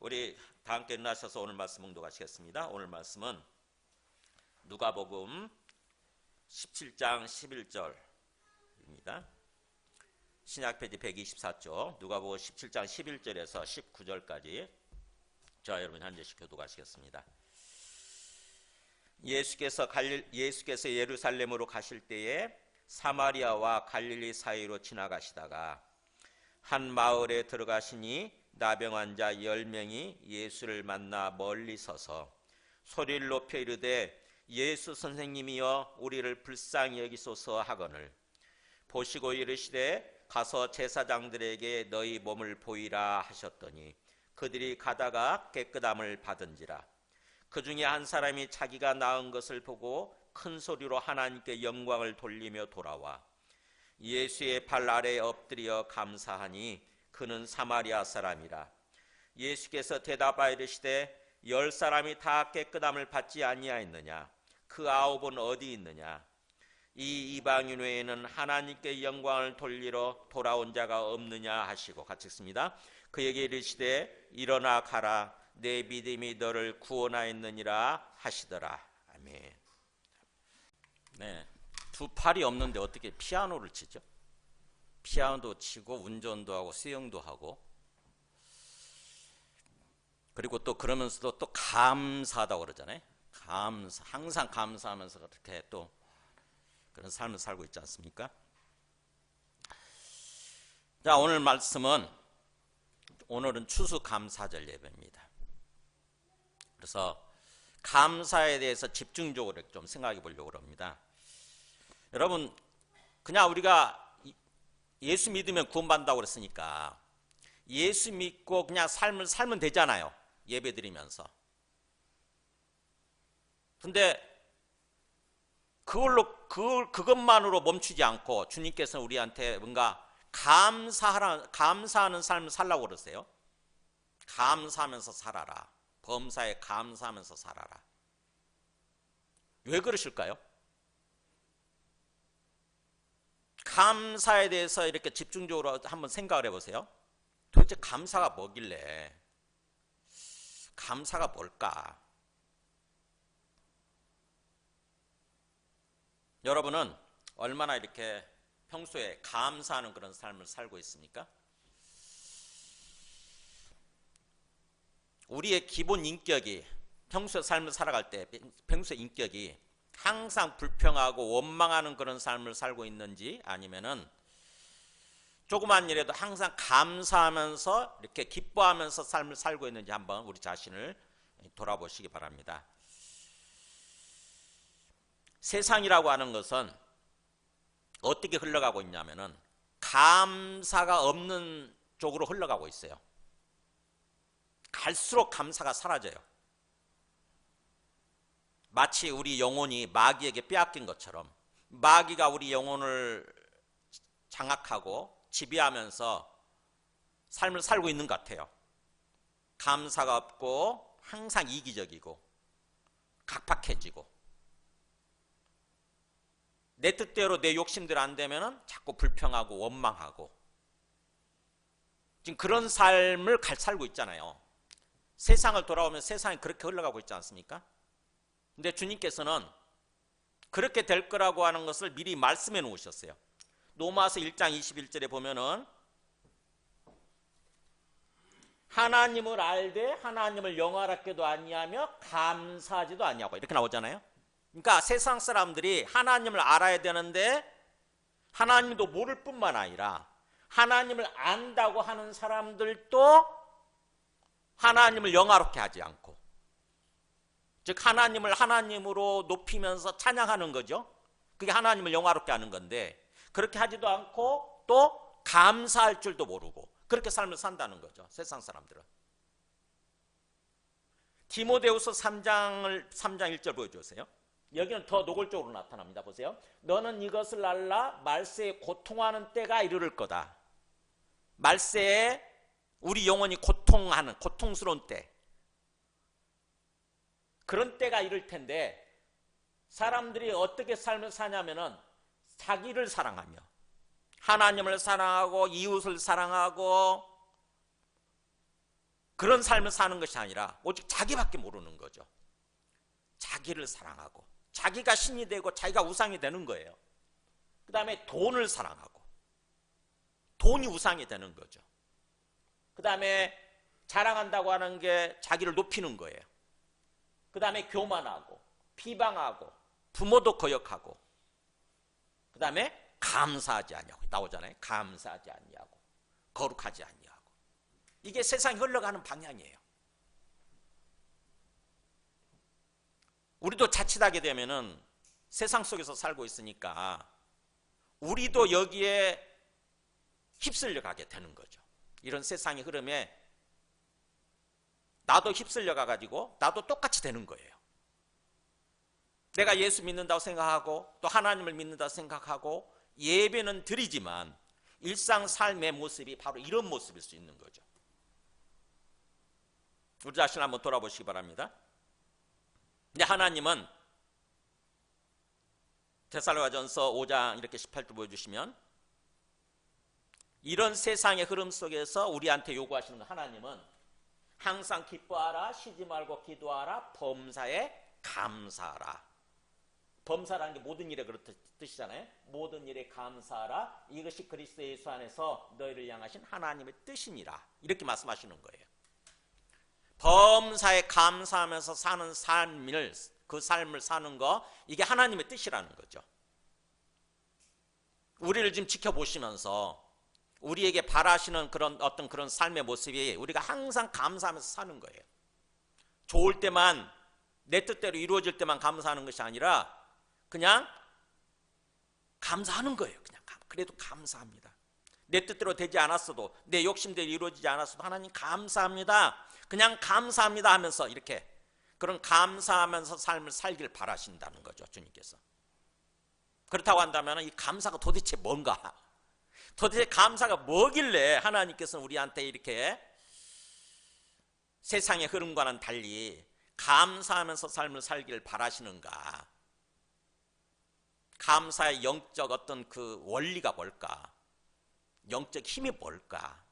우리 다 함께 일어나셔서 오늘 말씀 봉독하시겠습니다. 오늘 말씀은 누가복음 17장 11절입니다. 신약 페이지 124쪽 누가복음 17장 11절에서 19절까지 저와 여러분 한 절씩 교독하시겠습니다. 예수께서 예루살렘으로 가실 때에 사마리아와 갈릴리 사이로 지나가시다가 한 마을에 들어가시니 나병 자 10명이 예수를 만나 멀리 서서 소리를 높여 이르되 예수 선생님이여 우리를 불쌍히 여기소서 하거늘 보시고 이르시되 가서 제사장들에게 너희 몸을 보이라 하셨더니 그들이 가다가 깨끗함을 받은지라. 그 중에 한 사람이 자기가 나은 것을 보고 큰 소리로 하나님께 영광을 돌리며 돌아와 예수의 발 아래에 엎드려 감사하니 그는 사마리아 사람이라. 예수께서 대답하여 이르시되 10사람이 다 깨끗함을 받지 아니하였느냐? 그 9은 어디 있느냐? 이 이방인 외에는 하나님께 영광을 돌리러 돌아온 자가 없느냐 하시고, 같이 읽습니다. 그에게 이르시되 일어나 가라 내 믿음이 너를 구원하였느니라 하시더라. 아멘. 네, 두 팔이 없는데 어떻게 피아노를 치죠? 피아노도 치고 운전도 하고 수영도 하고, 그리고 또 그러면서도 또 감사하다고 그러잖아요. 항상 감사하면서 그렇게 또 그런 삶을 살고 있지 않습니까? 자, 오늘은 추수감사절 예배입니다. 그래서 감사에 대해서 집중적으로 좀 생각해 보려고 합니다. 여러분, 그냥 우리가 예수 믿으면 구원받는다고 그랬으니까 예수 믿고 그냥 삶을 살면 되잖아요. 예배 드리면서. 근데 그것만으로 멈추지 않고 주님께서는 우리한테 뭔가 감사하는 삶을 살라고 그러세요. 감사하면서 살아라. 범사에 감사하면서 살아라. 왜 그러실까요? 감사에 대해서 이렇게 집중적으로 한번 생각을 해보세요. 도대체 감사가 뭐길래? 감사가 뭘까? 여러분은 얼마나 이렇게 평소에 감사하는 그런 삶을 살고 있습니까? 우리의 기본 인격이 평소에 삶을 살아갈 때 평소의 인격이 항상 불평하고 원망하는 그런 삶을 살고 있는지, 아니면은 조그만 일에도 항상 감사하면서 이렇게 기뻐하면서 삶을 살고 있는지 한번 우리 자신을 돌아보시기 바랍니다. 세상이라고 하는 것은 어떻게 흘러가고 있냐면은 감사가 없는 쪽으로 흘러가고 있어요. 갈수록 감사가 사라져요. 마치 우리 영혼이 마귀에게 빼앗긴 것처럼 마귀가 우리 영혼을 장악하고 지배하면서 삶을 살고 있는 것 같아요. 감사가 없고 항상 이기적이고 각박해지고 내 뜻대로 내 욕심대로 안 되면 자꾸 불평하고 원망하고, 지금 그런 삶을 살고 있잖아요. 세상을 돌아오면 세상이 그렇게 흘러가고 있지 않습니까? 근데 주님께서는 그렇게 될 거라고 하는 것을 미리 말씀해 놓으셨어요. 로마서 1장 21절에 보면은 하나님을 알되 하나님을 영화롭게도 아니하며 감사하지도 아니하고, 이렇게 나오잖아요. 그러니까 세상 사람들이 하나님을 알아야 되는데 하나님도 모를 뿐만 아니라 하나님을 안다고 하는 사람들도 하나님을 영화롭게 하지 않고, 즉 하나님을 하나님으로 높이면서 찬양하는 거죠. 그게 하나님을 영화롭게 하는 건데 그렇게 하지도 않고 또 감사할 줄도 모르고 그렇게 삶을 산다는 거죠. 세상 사람들은. 디모데후서 3장 1절 보여주세요. 여기는 더 노골적으로 나타납니다. 보세요. 너는 이것을 알라 말세에 고통하는 때가 이르를 거다. 말세에 우리 영혼이 고통스러운 때, 그런 때가 이를 텐데 사람들이 어떻게 삶을 사냐면은 자기를 사랑하며 하나님을 사랑하고 이웃을 사랑하고 그런 삶을 사는 것이 아니라 오직 자기밖에 모르는 거죠. 자기를 사랑하고 자기가 신이 되고 자기가 우상이 되는 거예요. 그 다음에 돈을 사랑하고 돈이 우상이 되는 거죠. 그 다음에 자랑한다고 하는 게 자기를 높이는 거예요. 그 다음에 교만하고 비방하고 부모도 거역하고 그 다음에 감사하지 않냐고 나오잖아요. 감사하지 않냐고 거룩하지 않냐고. 이게 세상이 흘러가는 방향이에요. 우리도 자칫하게 되면은 세상 속에서 살고 있으니까 우리도 여기에 휩쓸려 가게 되는 거죠. 이런 세상의 흐름에 나도 휩쓸려 가가지고 나도 똑같이 되는 거예요. 내가 예수 믿는다고 생각하고 또 하나님을 믿는다고 생각하고 예배는 드리지만 일상 삶의 모습이 바로 이런 모습일 수 있는 거죠. 우리 자신을 한번 돌아보시기 바랍니다. 근데 하나님은 데살로니가전서 5장 이렇게 18절 보여주시면 이런 세상의 흐름 속에서 우리한테 요구하시는 하나님은 항상 기뻐하라, 쉬지 말고 기도하라, 범사에 감사하라. 범사라는 게 모든 일에 그런 뜻이잖아요. 모든 일에 감사하라. 이것이 그리스도 예수 안에서 너희를 향하신 하나님의 뜻이니라. 이렇게 말씀하시는 거예요. 범사에 감사하면서 사는 삶을 그 삶을 사는 거 이게 하나님의 뜻이라는 거죠. 우리를 지금 지켜보시면서 우리에게 바라시는 그런 삶의 모습이 우리가 항상 감사하면서 사는 거예요. 좋을 때만 내 뜻대로 이루어질 때만 감사하는 것이 아니라 그냥 감사하는 거예요. 그냥 그래도 감사합니다. 내 뜻대로 되지 않았어도 내 욕심대로 이루어지지 않았어도 하나님 감사합니다. 그냥 감사합니다 하면서 이렇게 그런 감사하면서 삶을 살길 바라신다는 거죠. 주님께서. 그렇다고 한다면 이 감사가 도대체 뭔가? 도대체 감사가 뭐길래 하나님께서는 우리한테 이렇게 세상의 흐름과는 달리 감사하면서 삶을 살기를 바라시는가? 감사의 영적 어떤 그 원리가 뭘까? 영적 힘이 뭘까?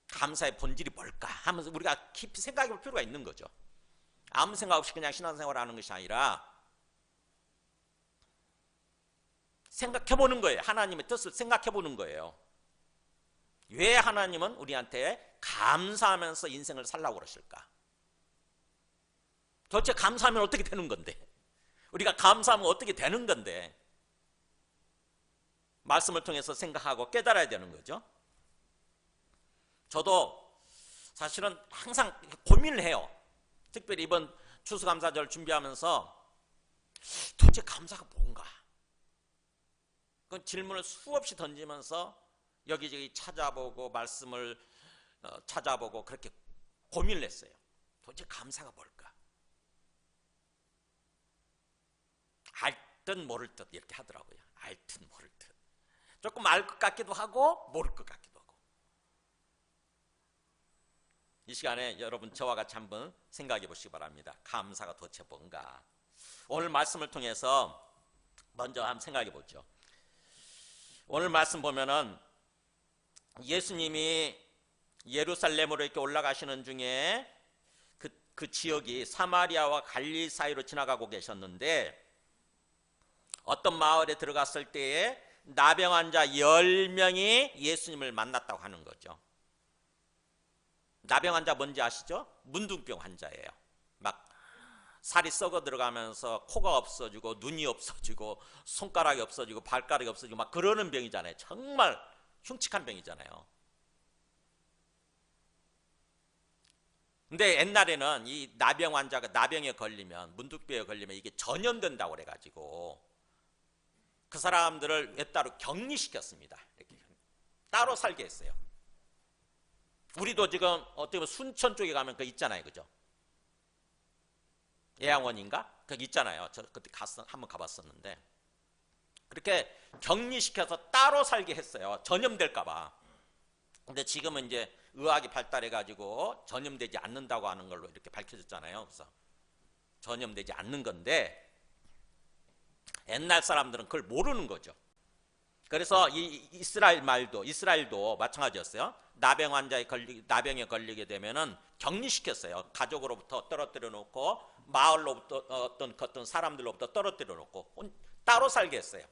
감사의 본질이 뭘까? 하면서 우리가 깊이 생각해 볼 필요가 있는 거죠. 아무 생각 없이 그냥 신앙생활을 하는 것이 아니라 생각해 보는 거예요. 하나님의 뜻을 생각해 보는 거예요. 왜 하나님은 우리한테 감사하면서 인생을 살라고 그러실까? 도대체 감사하면 어떻게 되는 건데? 우리가 감사하면 어떻게 되는 건데? 말씀을 통해서 생각하고 깨달아야 되는 거죠. 저도 사실은 항상 고민을 해요. 특별히 이번 추수감사절 준비하면서 도대체 감사가 뭔가? 그 질문을 수없이 던지면서 여기저기 찾아보고 말씀을 찾아보고 그렇게 고민을 했어요. 도대체 감사가 뭘까? 알 듯 모를 듯 이렇게 하더라고요. 알 듯 모를 듯. 조금 알 것 같기도 하고 모를 것 같기도 하고. 이 시간에 여러분 저와 같이 한번 생각해 보시기 바랍니다. 감사가 도대체 뭔가? 오늘 말씀을 통해서 먼저 한번 생각해 보죠. 오늘 말씀 보면은 예수님이 예루살렘으로 이렇게 올라가시는 중에 그 지역이 사마리아와 갈릴리 사이로 지나가고 계셨는데 어떤 마을에 들어갔을 때에 나병 환자 10명이 예수님을 만났다고 하는 거죠. 나병 환자 뭔지 아시죠? 문둥병 환자예요. 막 살이 썩어 들어가면서 코가 없어지고 눈이 없어지고 손가락이 없어지고 발가락이 없어지고 막 그러는 병이잖아요. 정말 흉측한 병이잖아요. 근데 옛날에는 이 나병 환자가 나병에 걸리면 문둥병에 걸리면 이게 전염된다고 그래가지고 그 사람들을 왜 따로 격리시켰습니다. 이렇게 따로 살게 했어요. 우리도 지금 어떻게 보면 순천 쪽에 가면 그 있잖아요, 그죠? 예양원인가? 거기 있잖아요. 저 그때 한번 가봤었는데 그렇게 격리시켜서 따로 살게 했어요. 전염될까봐. 근데 지금은 이제 의학이 발달해가지고 전염되지 않는다고 하는 걸로 이렇게 밝혀졌잖아요. 그래서 전염되지 않는 건데 옛날 사람들은 그걸 모르는 거죠. 그래서 이 이스라엘도 마찬가지였어요. 나병에 걸리게 되면은 격리시켰어요. 가족으로부터 떨어뜨려 놓고 마을로부터 어떤 사람들로부터 떨어뜨려 놓고 따로 살게 했어요.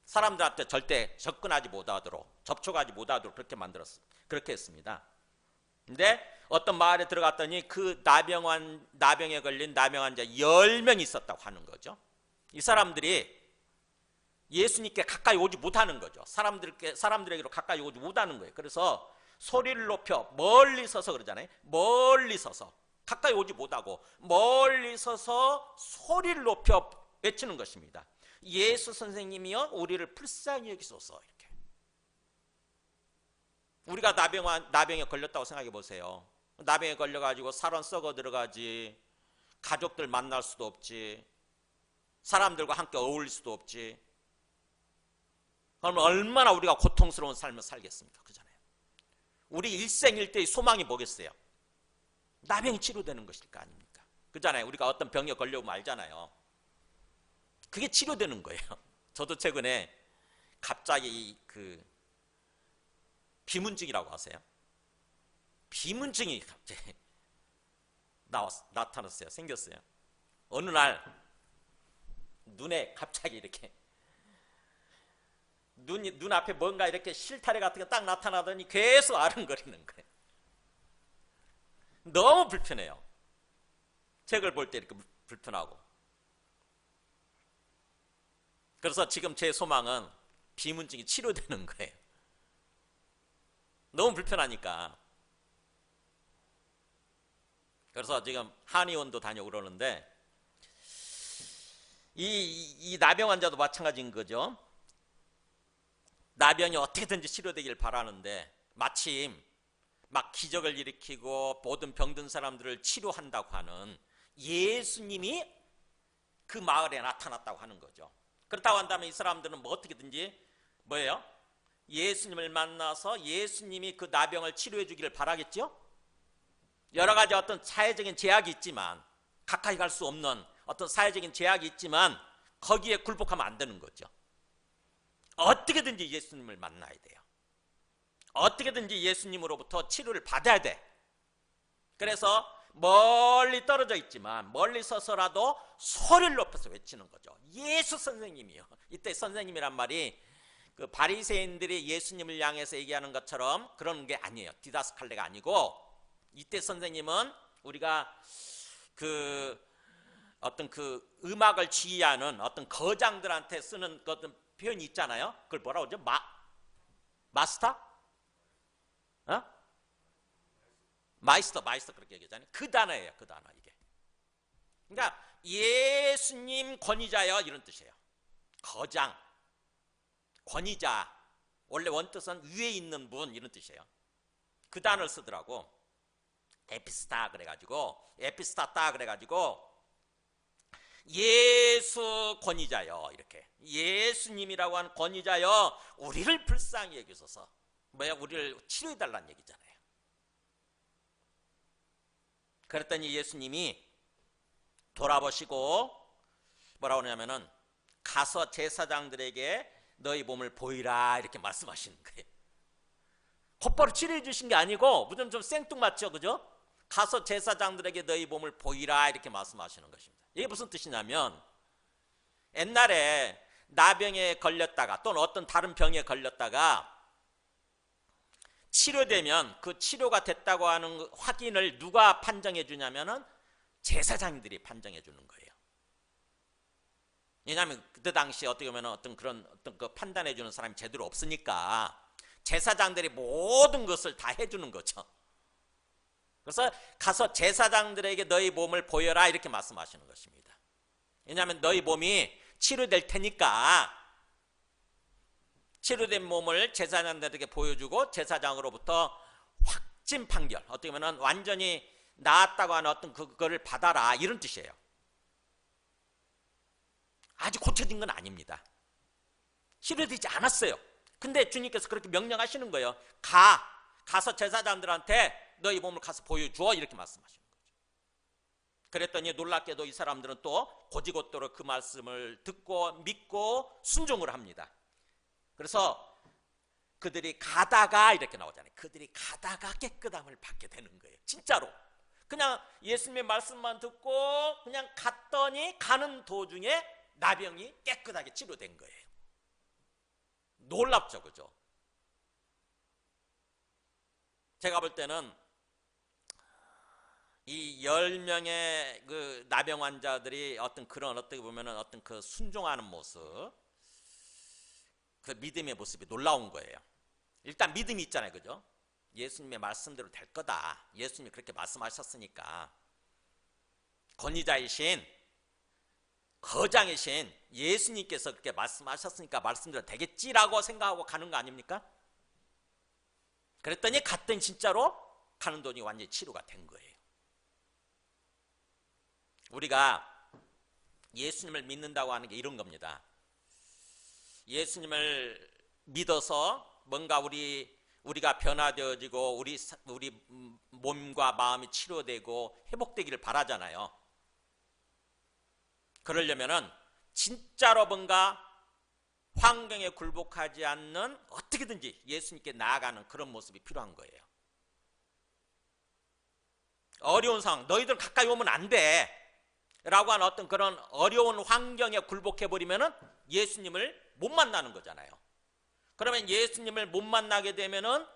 사람들한테 절대 접근하지 못하도록, 접촉하지 못하도록 그렇게 했습니다. 근데 어떤 마을에 들어갔더니 그 나병에 걸린 나병 환자 10명이 있었다고 하는 거죠. 이 사람들이 예수님께 가까이 오지 못하는 거죠. 사람들에게로 가까이 오지 못하는 거예요. 그래서 소리를 높여 멀리 서서 그러잖아요. 멀리 서서 가까이 오지 못하고 멀리 서서 소리를 높여 외치는 것입니다. 예수 선생님이여 우리를 불쌍히 여기소서. 이렇게. 우리가 나병에 걸렸다고 생각해 보세요. 나병에 걸려가지고 살은 썩어 들어가지, 가족들 만날 수도 없지, 사람들과 함께 어울릴 수도 없지. 그러면 얼마나 우리가 고통스러운 삶을 살겠습니까? 그잖아요. 우리 일생일대의 소망이 뭐겠어요? 나병이 치료되는 것일 거 아닙니까? 그잖아요. 우리가 어떤 병에 걸려오면 알잖아요. 그게 치료되는 거예요. 저도 최근에 갑자기 그 비문증이라고 하세요. 비문증이 갑자기 나타났어요. 생겼어요. 어느 날 눈에 갑자기 이렇게 눈 앞에 뭔가 이렇게 실타래 같은 게 딱 나타나더니 계속 아른거리는 거예요. 너무 불편해요. 책을 볼 때 이렇게 불편하고. 그래서 지금 제 소망은 비문증이 치료되는 거예요. 너무 불편하니까. 그래서 지금 한의원도 다녀오고 그러는데 이 나병 환자도 마찬가지인 거죠. 나병이 어떻게든지 치료되길 바라는데 마침 막 기적을 일으키고 모든 병든 사람들을 치료한다고 하는 예수님이 그 마을에 나타났다고 하는 거죠. 그렇다고 한다면 이 사람들은 뭐 어떻게든지 뭐예요? 예수님을 만나서 예수님이 그 나병을 치료해 주기를 바라겠죠? 여러 가지 어떤 사회적인 제약이 있지만, 가까이 갈 수 없는 어떤 사회적인 제약이 있지만 거기에 굴복하면 안 되는 거죠. 어떻게든지 예수님을 만나야 돼요. 어떻게든지 예수님으로부터 치료를 받아야 돼. 그래서 멀리 떨어져 있지만 멀리 서서라도 소리를 높여서 외치는 거죠. 예수 선생님이요. 이때 선생님이란 말이 그 바리새인들이 예수님을 향해서 얘기하는 것처럼 그런 게 아니에요. 디다스칼레가 아니고, 이때 선생님은 우리가 그 어떤 그 음악을 지휘하는 어떤 거장들한테 쓰는 어떤 표현이 있잖아요. 그걸 뭐라고 하죠? 마스터? 마이스터 그렇게 얘기하잖아요. 그 단어예요. 그 단어 이게. 그러니까 예수님 권위자여 이런 뜻이에요. 거장, 권위자. 원래 원뜻은 위에 있는 분 이런 뜻이에요. 그 단어를 쓰더라고. 에피스타 그래가지고 예수 권위자여 이렇게. 예수님이라고 하는 권위자여 우리를 불쌍히 여기소서. 뭐야? 우리를 치료해달라는 얘기잖아요. 그랬더니 예수님이 돌아보시고 뭐라고 하냐면은 가서 제사장들에게 너희 몸을 보이라 이렇게 말씀하시는 거예요. 곧바로 치료해 주신 게 아니고 무슨 좀 생뚱맞죠, 그죠? 가서 제사장들에게 너희 몸을 보이라 이렇게 말씀하시는 것입니다. 이게 무슨 뜻이냐면 옛날에 나병에 걸렸다가 또는 어떤 다른 병에 걸렸다가 치료되면 그 치료가 됐다고 하는 확인을 누가 판정해 주냐면은 제사장들이 판정해 주는 거예요. 왜냐하면 그때 당시에 어떻게 보면 어떤 그 판단해 주는 사람이 제대로 없으니까 제사장들이 모든 것을 다 해주는 거죠. 그래서 가서 제사장들에게 너희 몸을 보여라 이렇게 말씀하시는 것입니다. 왜냐하면 너희 몸이 치료될 테니까 치료된 몸을 제사장들에게 보여주고 제사장으로부터 확진 판결, 어떻게 보면 완전히 나았다고 하는 어떤 그거를 받아라 이런 뜻이에요. 아직 고쳐진 건 아닙니다. 치료되지 않았어요. 근데 주님께서 그렇게 명령하시는 거예요. 가서 제사장들한테 너희 몸을 가서 보여주어 이렇게 말씀하시는 거죠. 그랬더니 놀랍게도 이 사람들은 또 곧이곧도록 그 말씀을 듣고 믿고 순종을 합니다. 그래서 그들이 가다가 이렇게 나오잖아요. 그들이 가다가 깨끗함을 받게 되는 거예요. 진짜로. 그냥 예수님의 말씀만 듣고 그냥 갔더니 가는 도중에 나병이 깨끗하게 치료된 거예요. 놀랍죠, 그죠? 제가 볼 때는 이 10명의 그 나병 환자들이 어떤 그런 어떻게 보면은 어떤 그 순종하는 모습, 그 믿음의 모습이 놀라운 거예요. 일단 믿음이 있잖아요, 그죠? 예수님의 말씀대로 될 거다. 예수님이 그렇게 말씀하셨으니까. 권위자이신, 거장이신 예수님께서 그렇게 말씀하셨으니까 말씀대로 되겠지라고 생각하고 가는 거 아닙니까? 그랬더니 갔더니 진짜로 가는 돈이 완전히 치료가 된 거예요. 우리가 예수님을 믿는다고 하는 게 이런 겁니다. 예수님을 믿어서 뭔가 우리가 변화되어지고 우리 몸과 마음이 치료되고 회복되기를 바라잖아요. 그러려면은 진짜로 뭔가 환경에 굴복하지 않는 어떻게든지 예수님께 나아가는 그런 모습이 필요한 거예요. 어려운 상황, 너희들 가까이 오면 안 돼 라고 하는 어떤 그런 어려운 환경에 굴복해버리면은 예수님을 못 만나는 거잖아요. 그러면 예수님을 못 만나게 되면은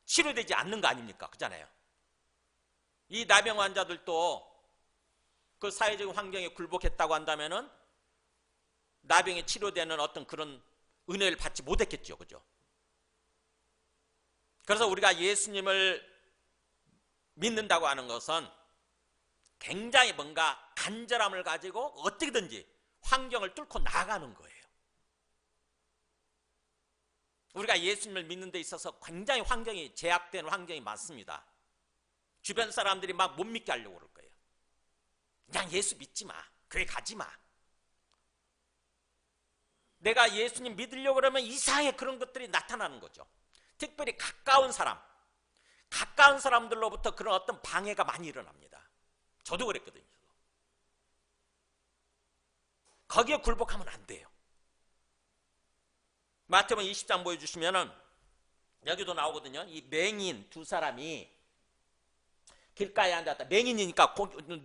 치료되지 않는 거 아닙니까? 그잖아요. 이 나병 환자들도 그 사회적 환경에 굴복했다고 한다면은 나병이 치료되는 어떤 그런 은혜를 받지 못했겠죠. 그죠? 그래서 우리가 예수님을 믿는다고 하는 것은 굉장히 뭔가 간절함을 가지고 어떻게든지 환경을 뚫고 나가는 거예요. 우리가 예수님을 믿는 데 있어서 굉장히 환경이 제약된 환경이 많습니다. 주변 사람들이 막 못 믿게 하려고 그럴 거예요. 그냥 예수 믿지 마. 교회 가지 마. 내가 예수님 믿으려고 그러면 이상하게 그런 것들이 나타나는 거죠. 특별히 가까운 사람들로부터 그런 어떤 방해가 많이 일어납니다. 저도 그랬거든요. 거기에 굴복하면 안 돼요. 마태복음 20장 보여주시면은 여기도 나오거든요. 이 맹인 두 사람이 길가에 앉았다. 맹인이니까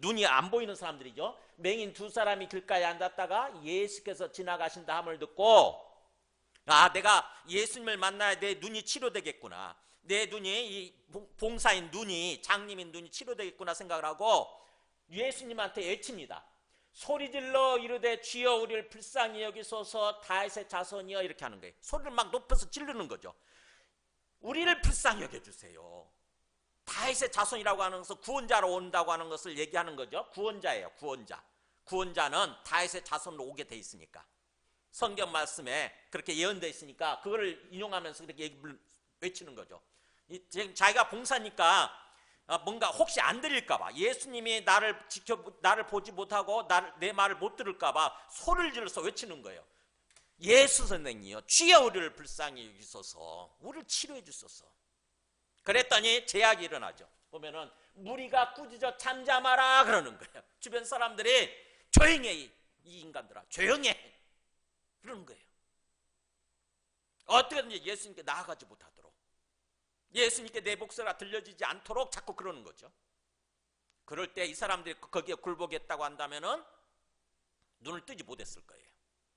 눈이 안 보이는 사람들이죠. 맹인 두 사람이 길가에 앉았다가 예수께서 지나가신다 함을 듣고, 아, 내가 예수님을 만나야 내 눈이 치료되겠구나. 내 눈이, 이 봉사인 눈이, 장님인 눈이 치료되겠구나 생각을 하고 예수님한테 외칩니다. 소리질러 이르되 주여 우리를 불쌍히 여기소서 다윗의 자손이여, 이렇게 하는 거예요. 소리를 막 높여서 지르는 거죠. 우리를 불쌍히 여겨주세요. 다윗의 자손이라고 하는 것은 구원자로 온다고 하는 것을 얘기하는 거죠. 구원자예요. 구원자는 다윗의 자손으로 오게 돼 있으니까, 성경 말씀에 그렇게 예언되어 있으니까 그거를 인용하면서 그렇게 외치는 거죠. 자기가 봉사니까 뭔가 혹시 안 들릴까 봐, 예수님이 나를 보지 못하고 내 말을 못 들을까 봐 소리를 질러서 외치는 거예요. 예수 선생님이요, 주여 우리를 불쌍히 여기소서, 우리를 치료해 주소서. 그랬더니 제약이 일어나죠. 보면은 무리가 꾸짖어 잠잠하라 그러는 거예요. 주변 사람들이 조용해, 이 인간들아 조용해 그러는 거예요. 어떻게든지 예수님께 나아가지 못하도록, 예수님께 내 목소리가 들려지지 않도록 자꾸 그러는 거죠. 그럴 때 이 사람들이 거기에 굴복했다고 한다면은 눈을 뜨지 못했을 거예요.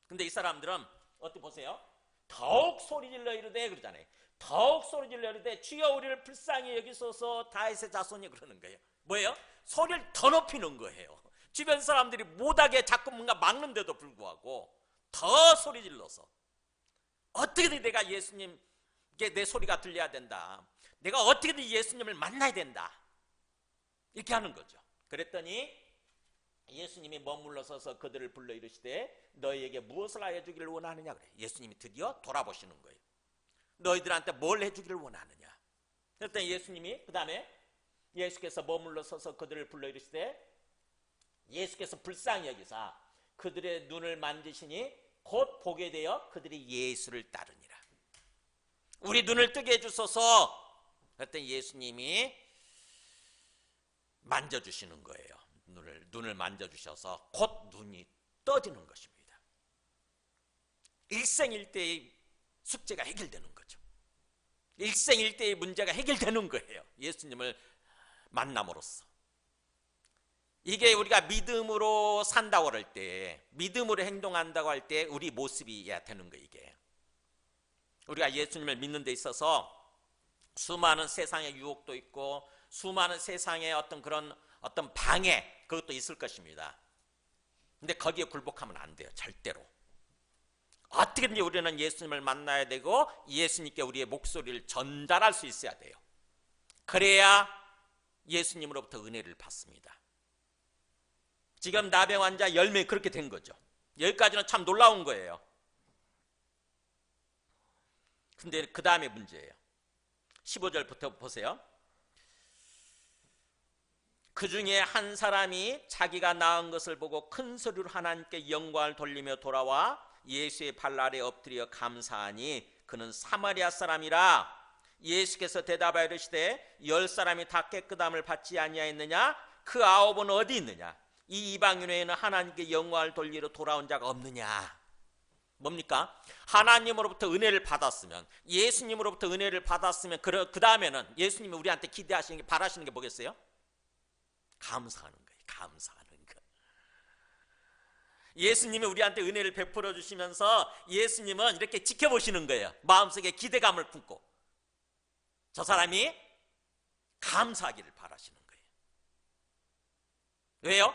근데 이 사람들은 어떻게 보세요? 더욱 소리질러 이르되 그러잖아요. 더욱 소리질러 이르되 주여 우리를 불쌍히 여기소서 다윗의 자손이, 그러는 거예요. 뭐예요? 소리를 더 높이는 거예요. 주변 사람들이 못하게 자꾸 뭔가 막는데도 불구하고 더 소리질러서, 어떻게든 내가 예수님께 내 소리가 들려야 된다, 내가 어떻게든 예수님을 만나야 된다, 이렇게 하는 거죠. 그랬더니 예수님이 머물러 서서 그들을 불러 이르시되 너희에게 무엇을 하여 주기를 원하느냐 그래요. 예수님이 드디어 돌아보시는 거예요. 너희들한테 뭘 해주기를 원하느냐. 그랬더니 예수님이 그 다음에 예수께서 머물러 서서 그들을 불러 이르시되 예수께서 불쌍히 여기사 그들의 눈을 만지시니 곧 보게 되어 그들이 예수를 따르니라. 우리 눈을 뜨게 해주소서. 그랬더니 예수님이 만져주시는 거예요. 눈을 만져주셔서 곧 눈이 떠지는 것입니다. 일생일대의 숙제가 해결되는 거죠. 일생일대의 문제가 해결되는 거예요. 예수님을 만남으로써. 이게 우리가 믿음으로 산다고 할 때, 믿음으로 행동한다고 할 때 우리 모습이어야 되는 거예요. 이게 우리가 예수님을 믿는 데 있어서 수많은 세상의 유혹도 있고 수많은 세상의 어떤 방해, 그것도 있을 것입니다. 근데 거기에 굴복하면 안 돼요. 절대로. 어떻게든지 우리는 예수님을 만나야 되고 예수님께 우리의 목소리를 전달할 수 있어야 돼요. 그래야 예수님으로부터 은혜를 받습니다. 지금 나병 환자 10명이 그렇게 된 거죠. 여기까지는 참 놀라운 거예요. 근데 그 다음에 문제예요. 15절부터 보세요. 그 중에 한 사람이 자기가 낳은 것을 보고 큰 소리로 하나님께 영광을 돌리며 돌아와 예수의 발 아래 엎드려 감사하니 그는 사마리아 사람이라. 예수께서 대답하여 이르시되 10사람이 다 깨끗함을 받지 아니하였느냐? 그 9은 어디 있느냐? 이 이방인 외에는 하나님께 영광을 돌리러 돌아온 자가 없느냐? 뭡니까? 하나님으로부터 은혜를 받았으면, 예수님으로부터 은혜를 받았으면 그 다음에는 예수님이 우리한테 기대하시는 게, 바라시는 게 뭐겠어요? 감사하는 거예요. 감사하는 거. 예수님이 우리한테 은혜를 베풀어 주시면서 예수님은 이렇게 지켜보시는 거예요. 마음속에 기대감을 품고 저 사람이 감사하기를 바라시는 거예요. 왜요?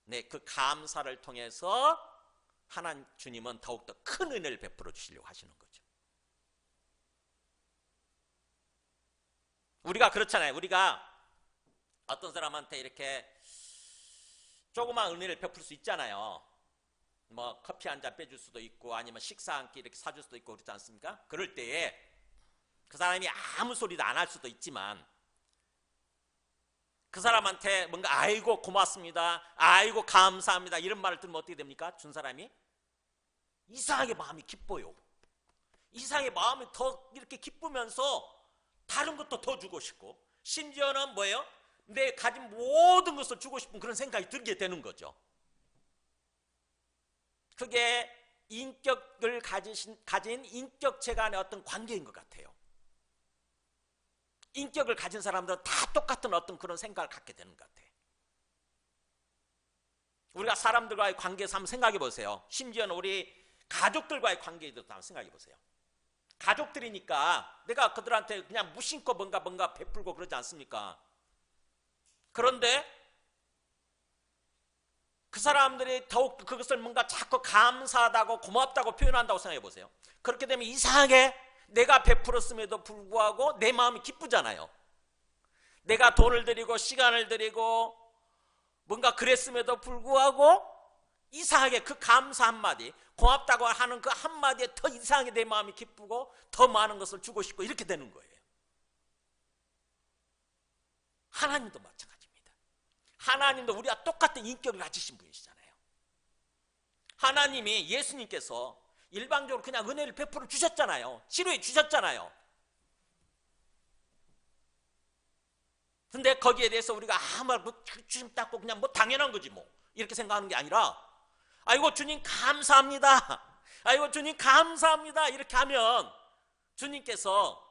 네, 그 감사를 통해서 하나님 주님은 더욱더 큰 은혜를 베풀어 주시려고 하시는 거죠. 우리가 그렇잖아요. 우리가 어떤 사람한테 이렇게 조그만 은혜를 베풀 수 있잖아요. 뭐 커피 한 잔 빼줄 수도 있고 아니면 식사 한 끼 이렇게 사줄 수도 있고 그렇지 않습니까? 그럴 때에 그 사람이 아무 소리도 안 할 수도 있지만 그 사람한테 뭔가 아이고 고맙습니다, 아이고 감사합니다 이런 말을 들으면 어떻게 됩니까? 준 사람이 이상하게 마음이 기뻐요. 이상하게 마음이 더 이렇게 기쁘면서 다른 것도 더 주고 싶고 심지어는 뭐예요? 내 가진 모든 것을 주고 싶은 그런 생각이 들게 되는 거죠. 그게 인격을 가진 인격체 간의 어떤 관계인 것 같아요. 인격을 가진 사람들은 다 똑같은 어떤 그런 생각을 갖게 되는 것 같아요. 우리가 사람들과의 관계에서 한번 생각해 보세요. 심지어는 우리 가족들과의 관계에 대해서 한번 생각해 보세요. 가족들이니까 내가 그들한테 그냥 무심코 뭔가 베풀고 그러지 않습니까? 그런데 그 사람들이 더욱 그것을 뭔가 자꾸 감사하다고 고맙다고 표현한다고 생각해 보세요. 그렇게 되면 이상하게 내가 베풀었음에도 불구하고 내 마음이 기쁘잖아요. 내가 돈을 들이고 시간을 들이고 뭔가 그랬음에도 불구하고 이상하게 그 감사 한마디, 고맙다고 하는 그 한마디에 더 이상하게 내 마음이 기쁘고 더 많은 것을 주고 싶고 이렇게 되는 거예요. 하나님도 마찬가지입니다. 하나님도 우리와 똑같은 인격을 가지신 분이시잖아요. 하나님이 예수님께서 일방적으로 그냥 은혜를 베풀어 주셨잖아요. 치료해 주셨잖아요. 근데 거기에 대해서 우리가 아무 뭐 주님 닦고 그냥 뭐 당연한 거지 뭐 이렇게 생각하는 게 아니라 아이고 주님 감사합니다, 아이고 주님 감사합니다 이렇게 하면 주님께서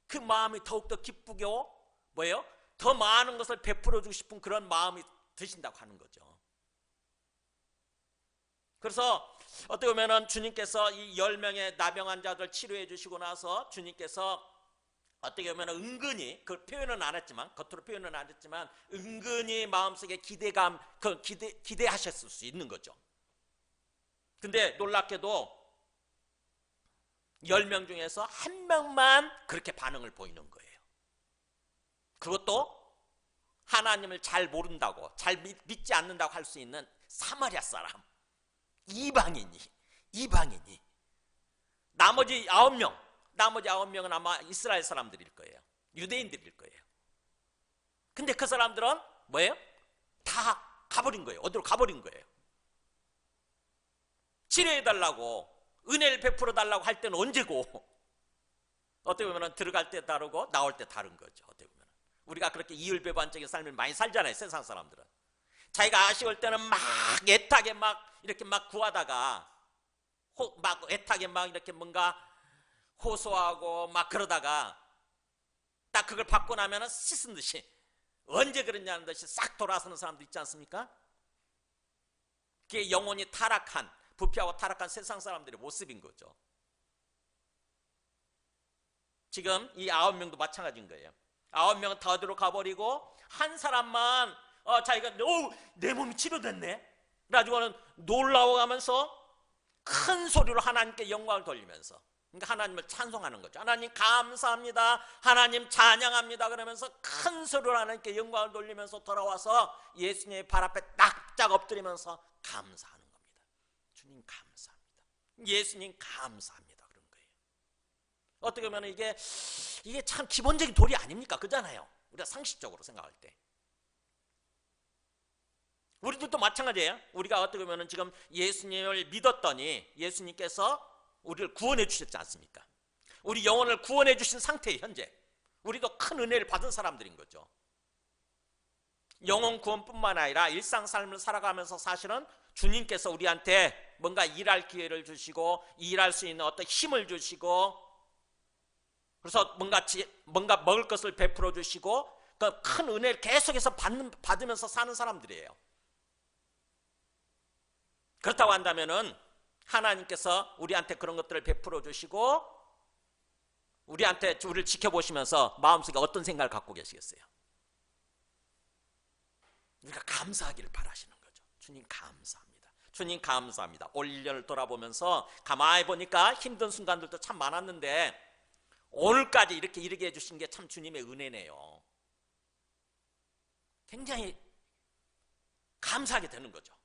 그 마음이 더욱더 기쁘고 뭐예요? 더 많은 것을 베풀어 주고 싶은 그런 마음이 드신다고 하는 거죠. 그래서 어떻게 보면 주님께서 이 10명의 나병 환자들 치료해 주시고 나서 주님께서 어떻게 보면 은근히 그 표현은 안 했지만 겉으로 표현은 안 했지만 은근히 마음속에 기대감 기대하셨을 수 있는 거죠. 근데 놀랍게도 10명 중에서 한 명만 그렇게 반응을 보이는 거예요. 그것도 하나님을 잘 모른다고 잘 믿지 않는다고 할 수 있는 사마리아 사람, 이방인이 나머지 9명은 아마 이스라엘 사람들일 거예요. 유대인들일 거예요. 근데 그 사람들은 뭐예요? 다 가버린 거예요. 어디로 가버린 거예요. 치료해달라고 은혜를 베풀어 달라고 할 때는 언제고 어떻게 보면 들어갈 때 다르고 나올 때 다른 거죠. 어떻게 보면 우리가 그렇게 이율배반적인 삶을 많이 살잖아요. 세상 사람들은 자기가 아쉬울 때는 막 애타게 막 이렇게 막 구하다가 막 애타게 막 이렇게 뭔가 호소하고 막 그러다가 딱 그걸 받고 나면은 씻은 듯이 언제 그랬냐는 듯이 싹 돌아서는 사람도 있지 않습니까? 그게 영혼이 타락한, 부패하고 타락한 세상 사람들의 모습인 거죠. 지금 이 9명도 마찬가지인 거예요. 9명은 다 어디로 가버리고 한 사람만 자기가 내 몸이 치료됐네 그래가지고는 놀라워가면서 큰 소리로 하나님께 영광을 돌리면서, 그러니까 하나님을 찬송하는 거죠. 하나님 감사합니다, 하나님 찬양합니다 그러면서 큰 소리로 하나님께 영광을 돌리면서 돌아와서 예수님의 발 앞에 납작 엎드리면서 감사하는 겁니다. 주님 감사합니다, 예수님 감사합니다 그런 거예요. 어떻게 보면 이게 참 기본적인 도리 아닙니까? 그잖아요. 우리가 상식적으로 생각할 때 우리들도 마찬가지예요. 우리가 어떻게 보면 지금 예수님을 믿었더니 예수님께서 우리를 구원해 주셨지 않습니까? 우리 영혼을 구원해 주신 상태에 현재 우리도 큰 은혜를 받은 사람들인 거죠. 영혼 구원뿐만 아니라 일상 삶을 살아가면서 사실은 주님께서 우리한테 뭔가 일할 기회를 주시고 일할 수 있는 어떤 힘을 주시고, 그래서 뭔가 먹을 것을 베풀어 주시고 그 큰 은혜를 계속해서 받으면서 사는 사람들이에요. 그렇다고 한다면은 하나님께서 우리한테 그런 것들을 베풀어 주시고 우리를 지켜보시면서 마음속에 어떤 생각을 갖고 계시겠어요? 우리가 감사하기를 바라시는 거죠. 주님 감사합니다, 주님 감사합니다. 올 1년을 돌아보면서 가만히 보니까 힘든 순간들도 참 많았는데 오늘까지 이렇게 이르게 해주신 게 참 주님의 은혜네요. 굉장히 감사하게 되는 거죠.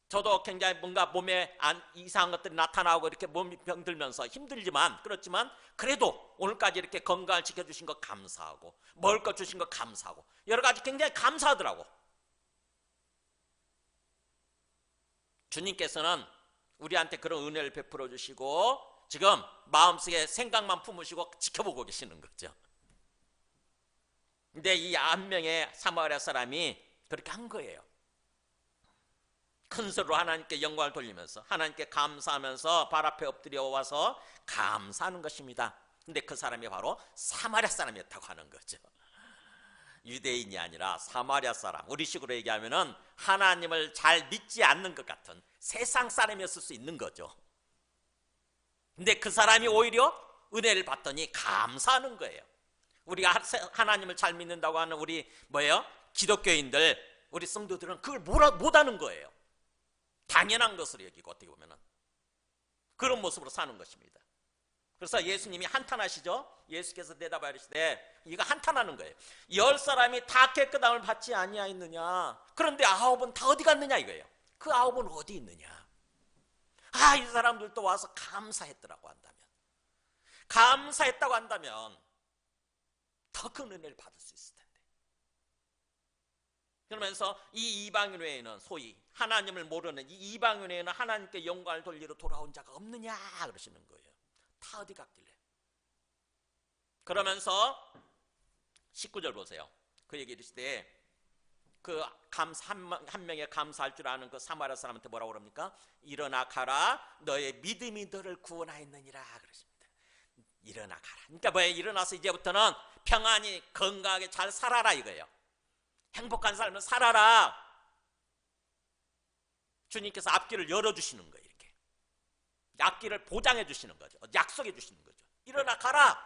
저도 굉장히 뭔가 몸에 이상한 것들이 나타나고 이렇게 몸이 병들면서 힘들지만, 그렇지만 그래도 오늘까지 이렇게 건강을 지켜주신 거 감사하고 먹을 것 주신 거 감사하고 여러 가지 굉장히 감사하더라고. 주님께서는 우리한테 그런 은혜를 베풀어 주시고 지금 마음속에 생각만 품으시고 지켜보고 계시는 거죠. 근데 이 9명의 사마리아 사람이 그렇게 한 거예요. 큰 소리로 하나님께 영광을 돌리면서 하나님께 감사하면서 발 앞에 엎드려 와서 감사하는 것입니다. 근데 그 사람이 바로 사마리아 사람이었다고 하는 거죠. 유대인이 아니라 사마리아 사람, 우리식으로 얘기하면은 하나님을 잘 믿지 않는 것 같은 세상 사람이었을 수 있는 거죠. 근데 그 사람이 오히려 은혜를 받더니 감사하는 거예요. 우리가 하나님을 잘 믿는다고 하는 우리 기독교인들, 우리 성도들은 그걸 못하는 거예요. 당연한 것으로 여기고 어떻게 보면은 그런 모습으로 사는 것입니다. 그래서 예수님이 한탄하시죠. 예수께서 대답하여 이르시되, 이거 한탄하는 거예요. 10사람이 다 깨끗함을 받지 아니하였느냐, 그런데 9은 다 어디 갔느냐 이거예요. 그 9은 어디 있느냐. 이 사람들도 와서 감사했다고 한다면 더 큰 은혜를 받을 수 있을 텐데. 그러면서 이 이방인 외에는, 소위 하나님을 모르는 이 이방인 외에는 하나님께 영광을 돌리러 돌아온 자가 없느냐 그러시는 거예요. 다 어디 갔길래. 그러면서 19절 보세요. 그 얘기를 이르시되, 그 한 명의 감사할 줄 아는 그 사마리아 사람한테 뭐라고 그럽니까? 일어나 가라, 너의 믿음이 너를 구원하였느니라 그러십니다. 일어나 가라. 그러니까 뭐예요? 일어나서 이제부터는 평안히 건강하게 잘 살아라 이거예요. 행복한 삶을 살아라. 주님께서 앞길을 열어주시는 거예요. 이렇게 앞길을 보장해 주시는 거죠. 약속해 주시는 거죠. 일어나 가라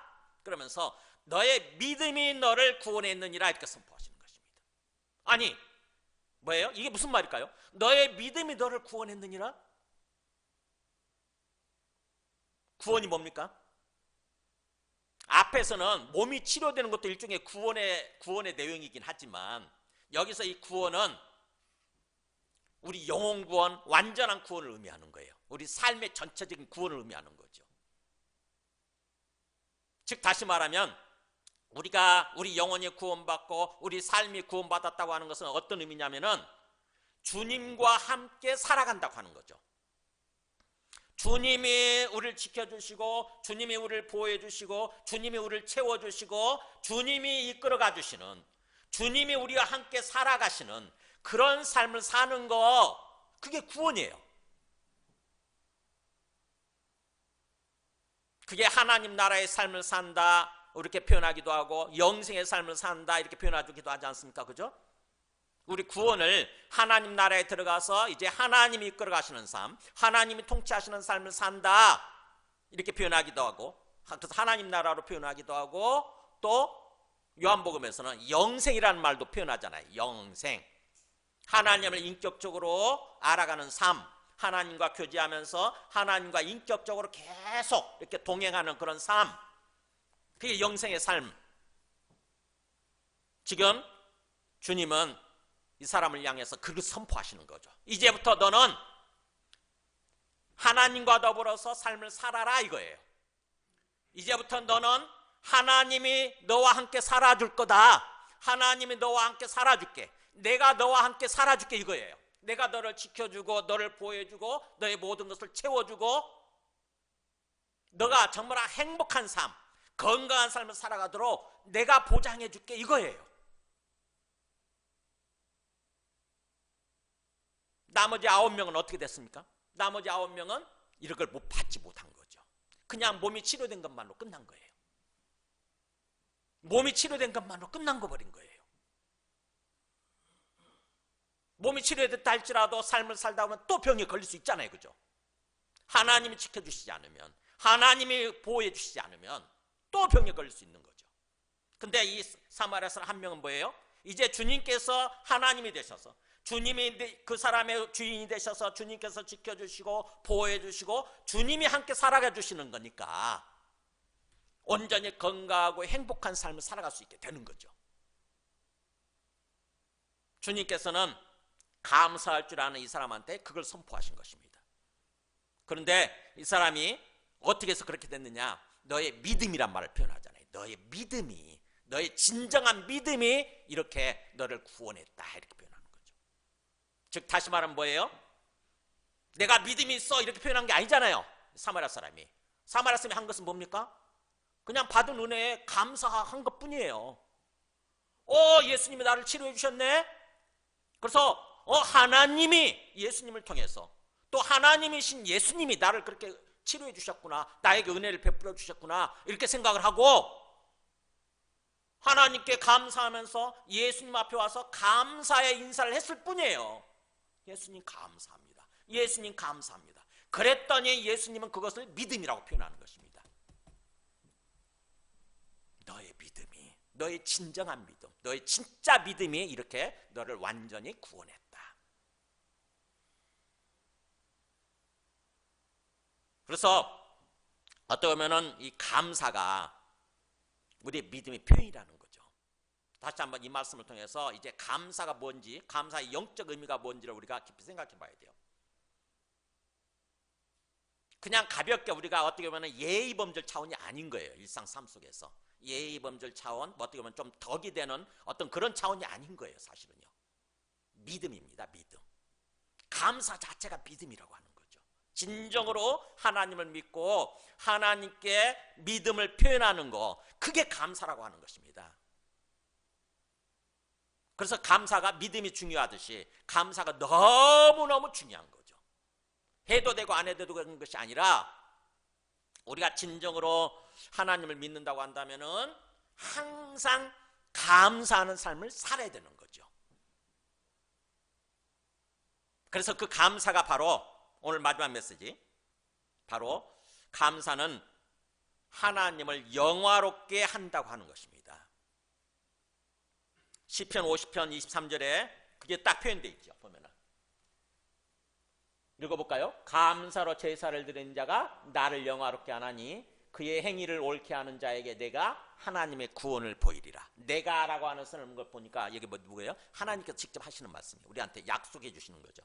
그러면서 너의 믿음이 너를 구원했느니라 이렇게 선포하시는 것입니다. 아니 뭐예요? 이게 무슨 말일까요? 너의 믿음이 너를 구원했느니라? 구원이 뭡니까? 앞에서는 몸이 치료되는 것도 일종의 구원의 내용이긴 하지만, 여기서 이 구원은 우리 영혼 구원, 완전한 구원을 의미하는 거예요. 우리 삶의 전체적인 구원을 의미하는 거죠. 즉 다시 말하면 우리 영혼이 구원받고 우리 삶이 구원받았다고 하는 것은 어떤 의미냐면은 주님과 함께 살아간다고 하는 거죠. 주님이 우리를 지켜주시고 주님이 우리를 보호해 주시고 주님이 우리를 채워주시고 주님이 이끌어가 주시는, 주님이 우리와 함께 살아가시는 그런 삶을 사는 거, 그게 구원이에요. 그게 하나님 나라의 삶을 산다 이렇게 표현하기도 하고 영생의 삶을 산다 이렇게 표현하기도 하지 않습니까? 그죠? 우리 구원을 하나님 나라에 들어가서 이제 하나님이 이끌어 가시는 삶, 하나님이 통치하시는 삶을 산다 이렇게 표현하기도 하고, 그래서 하나님 나라로 표현하기도 하고, 또 요한복음에서는 영생이라는 말도 표현하잖아요. 영생. 하나님을 인격적으로 알아가는 삶, 하나님과 교제하면서 하나님과 인격적으로 계속 이렇게 동행하는 그런 삶, 그게 영생의 삶. 지금 주님은 이 사람을 향해서 그걸 선포하시는 거죠. 이제부터 너는 하나님과 더불어서 삶을 살아라 이거예요. 이제부터 너는 하나님이 너와 함께 살아줄 거다. 하나님이 너와 함께 살아줄게. 내가 너와 함께 살아줄게 이거예요. 내가 너를 지켜주고 너를 보호해주고 너의 모든 것을 채워주고 너가 정말 행복한 삶, 건강한 삶을 살아가도록 내가 보장해줄게 이거예요. 나머지 9명은 어떻게 됐습니까? 나머지 9명은 이런 걸 받지 못한 거죠. 그냥 몸이 치료된 것만으로 끝난 거예요. 몸이 치료된 것만으로 끝난 거 버린 거예요. 몸이 치료됐다 할지라도 삶을 살다 보면 또 병에 걸릴 수 있잖아요. 그죠? 하나님이 지켜주시지 않으면, 하나님이 보호해 주시지 않으면 또 병에 걸릴 수 있는 거죠. 근데 이 사마리아 사람 한 명은 뭐예요? 이제 주님께서 하나님이 되셔서, 주님이 그 사람의 주인이 되셔서 주님께서 지켜주시고 보호해 주시고 주님이 함께 살아가 주시는 거니까 온전히 건강하고 행복한 삶을 살아갈 수 있게 되는 거죠. 주님께서는 감사할 줄 아는 이 사람한테 그걸 선포하신 것입니다. 그런데 이 사람이 어떻게 해서 그렇게 됐느냐? 너의 믿음이란 말을 표현하잖아요. 너의 믿음이, 너의 진정한 믿음이 이렇게 너를 구원했다 이렇게 표현하는 거죠. 즉 다시 말하면 뭐예요? 내가 믿음이 있어 이렇게 표현한 게 아니잖아요. 사마리아 사람이 한 것은 뭡니까? 그냥 받은 은혜에 감사한 것뿐이에요. 예수님이 나를 치료해 주셨네. 그래서 하나님이 예수님을 통해서, 또 하나님이신 예수님이 나를 그렇게 치료해 주셨구나, 나에게 은혜를 베풀어 주셨구나 이렇게 생각을 하고 하나님께 감사하면서 예수님 앞에 와서 감사의 인사를 했을 뿐이에요. 예수님 감사합니다. 예수님 감사합니다. 그랬더니 예수님은 그것을 믿음이라고 표현하는 것입니다. 너의 믿음이, 너의 진정한 믿음, 너의 진짜 믿음이 이렇게 너를 완전히 구원했다. 그래서 어떻게 보면은 이 감사가 우리의 믿음의 표현이라는 거죠. 다시 한번 이 말씀을 통해서 이제 감사가 뭔지, 감사의 영적 의미가 뭔지를 우리가 깊이 생각해 봐야 돼요. 그냥 가볍게 우리가 어떻게 보면 예의 범절 차원이 아닌 거예요. 일상 삶 속에서 예의 범절 차원, 어떻게 보면 좀 덕이 되는 어떤 그런 차원이 아닌 거예요. 사실은요, 믿음입니다. 믿음. 감사 자체가 믿음이라고 하는 거죠. 진정으로 하나님을 믿고 하나님께 믿음을 표현하는 거, 그게 감사라고 하는 것입니다. 그래서 감사가 믿음이 중요하듯이 감사가 너무너무 중요한 거죠. 해도 되고 안 해도 되는 것이 아니라 우리가 진정으로 하나님을 믿는다고 한다면은 항상 감사하는 삶을 살아야 되는 거죠. 그래서 그 감사가 바로 오늘 마지막 메시지, 바로 감사는 하나님을 영화롭게 한다고 하는 것입니다. 시편 50편 23절에 그게 딱 표현되어 있죠. 보면은 읽어볼까요? 감사로 제사를 드리는 자가 나를 영화롭게 하나니 그의 행위를 옳게 하는 자에게 내가 하나님의 구원을 보이리라. 내가라고 하는 쓰는 걸 보니까 여기 누구예요? 하나님께서 직접 하시는 말씀이에요. 우리한테 약속해 주시는 거죠.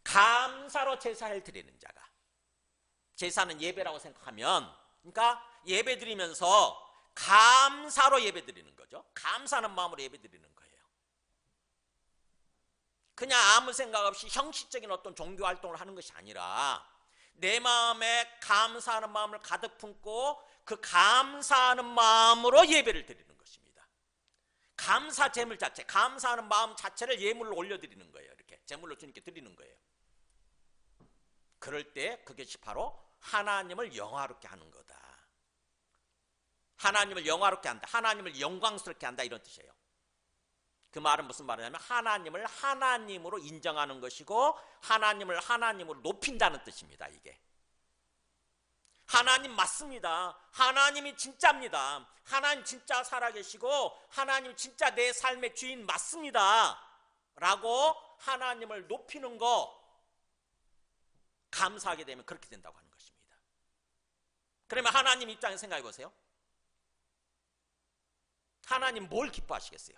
감사로 제사를 드리는 자가, 제사는 예배라고 생각하면, 그러니까 예배 드리면서 감사로 예배 드리는 거죠. 감사하는 마음으로 예배 드리는 거예요. 그냥 아무 생각 없이 형식적인 어떤 종교 활동을 하는 것이 아니라 내 마음에 감사하는 마음을 가득 품고 그 감사하는 마음으로 예배를 드리는 것입니다. 감사 제물 자체, 감사하는 마음 자체를 예물로 올려드리는 거예요. 이렇게 제물로 주님께 드리는 거예요. 그럴 때 그것이 바로 하나님을 영화롭게 하는 거다. 하나님을 영화롭게 한다. 하나님을 영광스럽게 한다. 이런 뜻이에요. 그 말은 무슨 말이냐면 하나님을 하나님으로 인정하는 것이고 하나님을 하나님으로 높인다는 뜻입니다. 이게 하나님 맞습니다. 하나님이 진짜입니다. 하나님 진짜 살아계시고 하나님 진짜 내 삶의 주인 맞습니다 라고 하나님을 높이는 거 감사하게 되면 그렇게 된다고 하는 것입니다. 그러면 하나님 입장에서 생각해 보세요. 하나님 뭘 기뻐하시겠어요?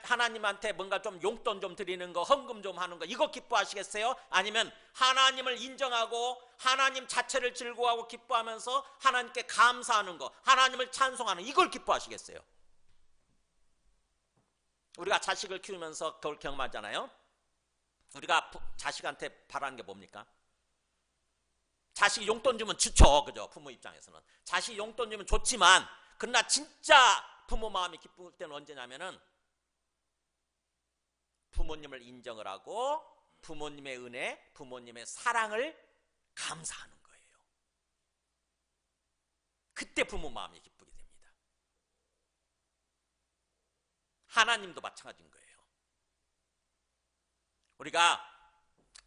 하나님한테 뭔가 좀 용돈 좀 드리는 거, 헌금 좀 하는 거, 이거 기뻐하시겠어요? 아니면 하나님을 인정하고 하나님 자체를 즐거워하고 기뻐하면서 하나님께 감사하는 거, 하나님을 찬송하는 이걸 기뻐하시겠어요? 우리가 자식을 키우면서 그걸 경험하잖아요. 우리가 자식한테 바라는 게 뭡니까? 자식이 용돈 주면 좋죠, 그죠? 부모 입장에서는 자식이 용돈 주면 좋지만, 그러나 진짜 부모 마음이 기쁠 때는 언제냐면은 부모님을 인정을 하고 부모님의 은혜, 부모님의 사랑을 감사하는 거예요. 그때 부모 마음이 기쁘게 됩니다. 하나님도 마찬가지인 거예요. 우리가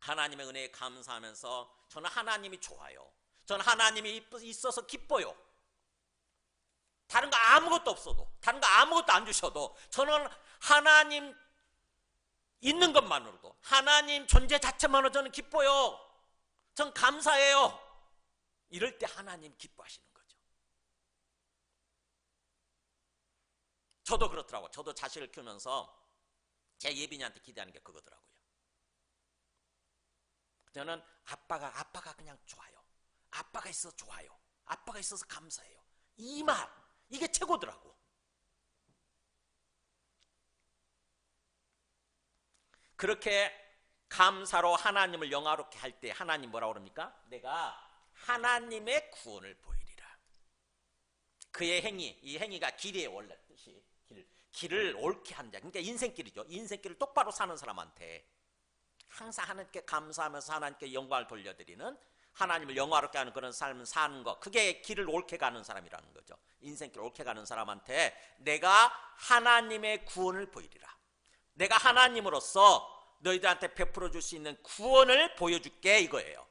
하나님의 은혜에 감사하면서 저는 하나님이 좋아요. 저는 하나님이 있어서 기뻐요. 다른 거 아무것도 없어도, 다른 거 아무것도 안 주셔도 저는 하나님 있는 것만으로도, 하나님 존재 자체만으로 저는 기뻐요. 전 감사해요. 이럴 때 하나님 기뻐하시는 거죠. 저도 그렇더라고요. 저도 자식을 키우면서 제 예빈이한테 기대하는 게 그거더라고요. 저는 아빠가 그냥 좋아요. 아빠가 있어서 좋아요. 아빠가 있어서 감사해요. 이 말, 이게 최고더라고. 그렇게 감사로 하나님을 영화롭게 할 때 하나님 뭐라고 그럽니까? 내가 하나님의 구원을 보이리라. 그의 행위, 이 행위가 길이의 원래 뜻이 길을 옳게 하는 자. 그러니까 인생길이죠. 인생길을 똑바로 사는 사람한테 항상 하나님께 감사하면서 하나님께 영광을 돌려드리는, 하나님을 영화롭게 하는 그런 삶을 사는 것, 그게 길을 옳게 가는 사람이라는 거죠. 인생길 옳게 가는 사람한테 내가 하나님의 구원을 보이리라. 내가 하나님으로서 너희들한테 베풀어 줄 수 있는 구원을 보여줄게, 이거예요.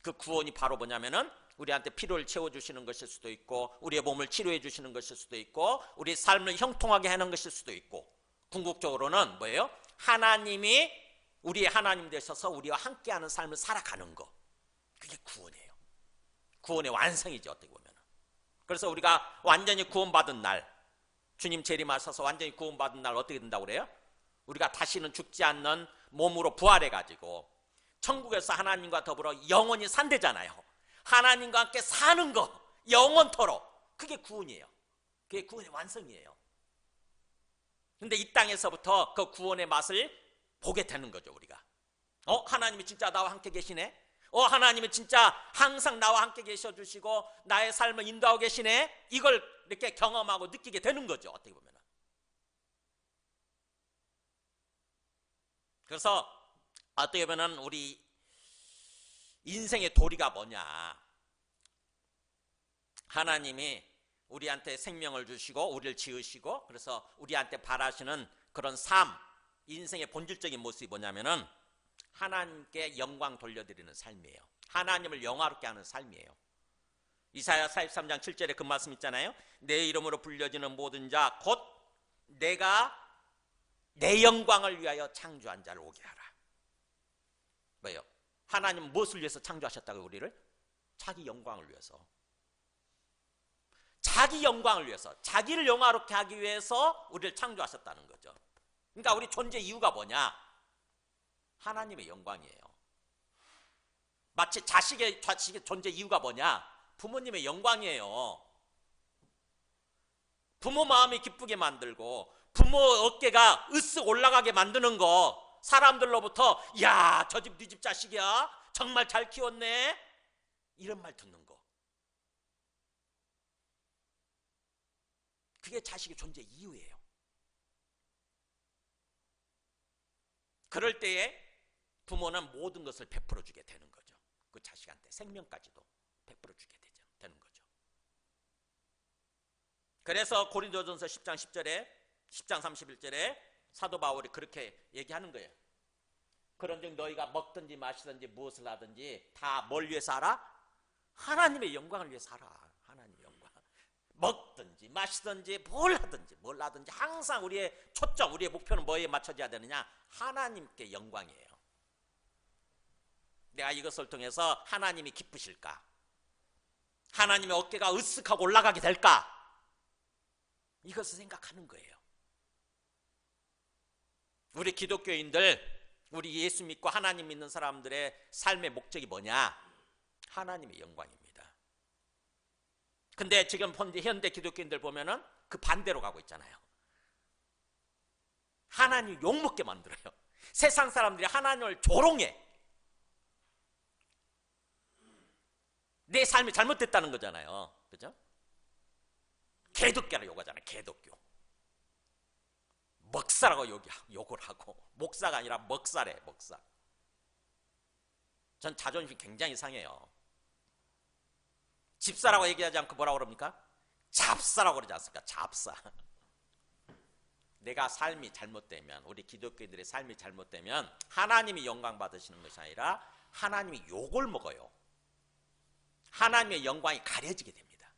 그 구원이 바로 뭐냐면은 우리한테 필요를 채워주시는 것일 수도 있고, 우리의 몸을 치료해 주시는 것일 수도 있고, 우리 삶을 형통하게 하는 것일 수도 있고, 궁극적으로는 뭐예요? 하나님이 우리의 하나님 되셔서 우리와 함께하는 삶을 살아가는 거, 그게 구원이에요. 구원의 완성이죠, 어떻게 보면. 그래서 우리가 완전히 구원받은 날, 주님 재림하셔서 완전히 구원받은 날 어떻게 된다고 그래요? 우리가 다시는 죽지 않는 몸으로 부활해가지고 천국에서 하나님과 더불어 영원히 산대잖아요. 하나님과 함께 사는 거, 영원토록. 그게 구원이에요. 그게 구원의 완성이에요. 근데 이 땅에서부터 그 구원의 맛을 보게 되는 거죠, 우리가. 하나님이 진짜 나와 함께 계시네. 하나님이 진짜 항상 나와 함께 계셔 주시고 나의 삶을 인도하고 계시네. 이걸 이렇게 경험하고 느끼게 되는 거죠, 어떻게 보면. 그래서 어떻게 보면 우리 인생의 도리가 뭐냐. 하나님이 우리한테 생명을 주시고 우리를 지으시고, 그래서 우리한테 바라시는 그런 삶, 인생의 본질적인 모습이 뭐냐면은 하나님께 영광 돌려드리는 삶이에요. 하나님을 영화롭게 하는 삶이에요. 이사야 43장 7절에 그 말씀 있잖아요. 내 이름으로 불려지는 모든 자 곧 내가 내 영광을 위하여 창조한 자를 오게 하라. 뭐예요? 하나님은 무엇을 위해서 창조하셨다고 우리를? 자기 영광을 위해서. 자기 영광을 위해서, 자기를 영화롭게 하기 위해서 우리를 창조하셨다는 거죠. 그러니까 우리 존재 이유가 뭐냐? 하나님의 영광이에요. 마치 자식의 존재 이유가 뭐냐? 부모님의 영광이에요. 부모 마음이 기쁘게 만들고 부모 어깨가 으쓱 올라가게 만드는 거, 사람들로부터 야, 저 집 네 집 자식이야, 정말 잘 키웠네, 이런 말 듣는 거, 그게 자식의 존재 이유예요. 그럴 때에 부모는 모든 것을 베풀어 주게 되는 거죠. 그 자식한테 생명까지도 베풀어 주게 되는 거죠. 그래서 고린도전서 10장 10절에 10장 31절에 사도 바울이 그렇게 얘기하는 거예요. 그런즉 너희가 먹든지 마시든지 무엇을 하든지 다 뭘 위해서 하라? 하나님의 영광을 위해서 하라. 하나님의 영광. 먹든지 마시든지 뭘 하든지 항상 우리의 초점, 우리의 목표는 뭐에 맞춰져야 되느냐? 하나님께 영광이에요. 내가 이것을 통해서 하나님이 기쁘실까? 하나님의 어깨가 으쓱하고 올라가게 될까? 이것을 생각하는 거예요. 우리 기독교인들, 우리 예수 믿고 하나님 믿는 사람들의 삶의 목적이 뭐냐? 하나님의 영광입니다. 근데 지금 현대 기독교인들 보면은 그 반대로 가고 있잖아요. 하나님 욕먹게 만들어요. 세상 사람들이 하나님을 조롱해. 내 삶이 잘못됐다는 거잖아요. 그죠? 개독교라 욕하잖아요. 개독교. 먹사라고 욕을 하고, 목사가 아니라 먹사래. 먹사. 전 자존심 굉장히 상해요. 집사라고 얘기하지 않고 뭐라고 그럽니까? 잡사라고 그러지 않습니까? 잡사. 내가 삶이 잘못되면, 우리 기독교인들의 삶이 잘못되면 하나님이 영광 받으시는 것이 아니라 하나님이 욕을 먹어요. 하나님의 영광이 가려지게 됩니다.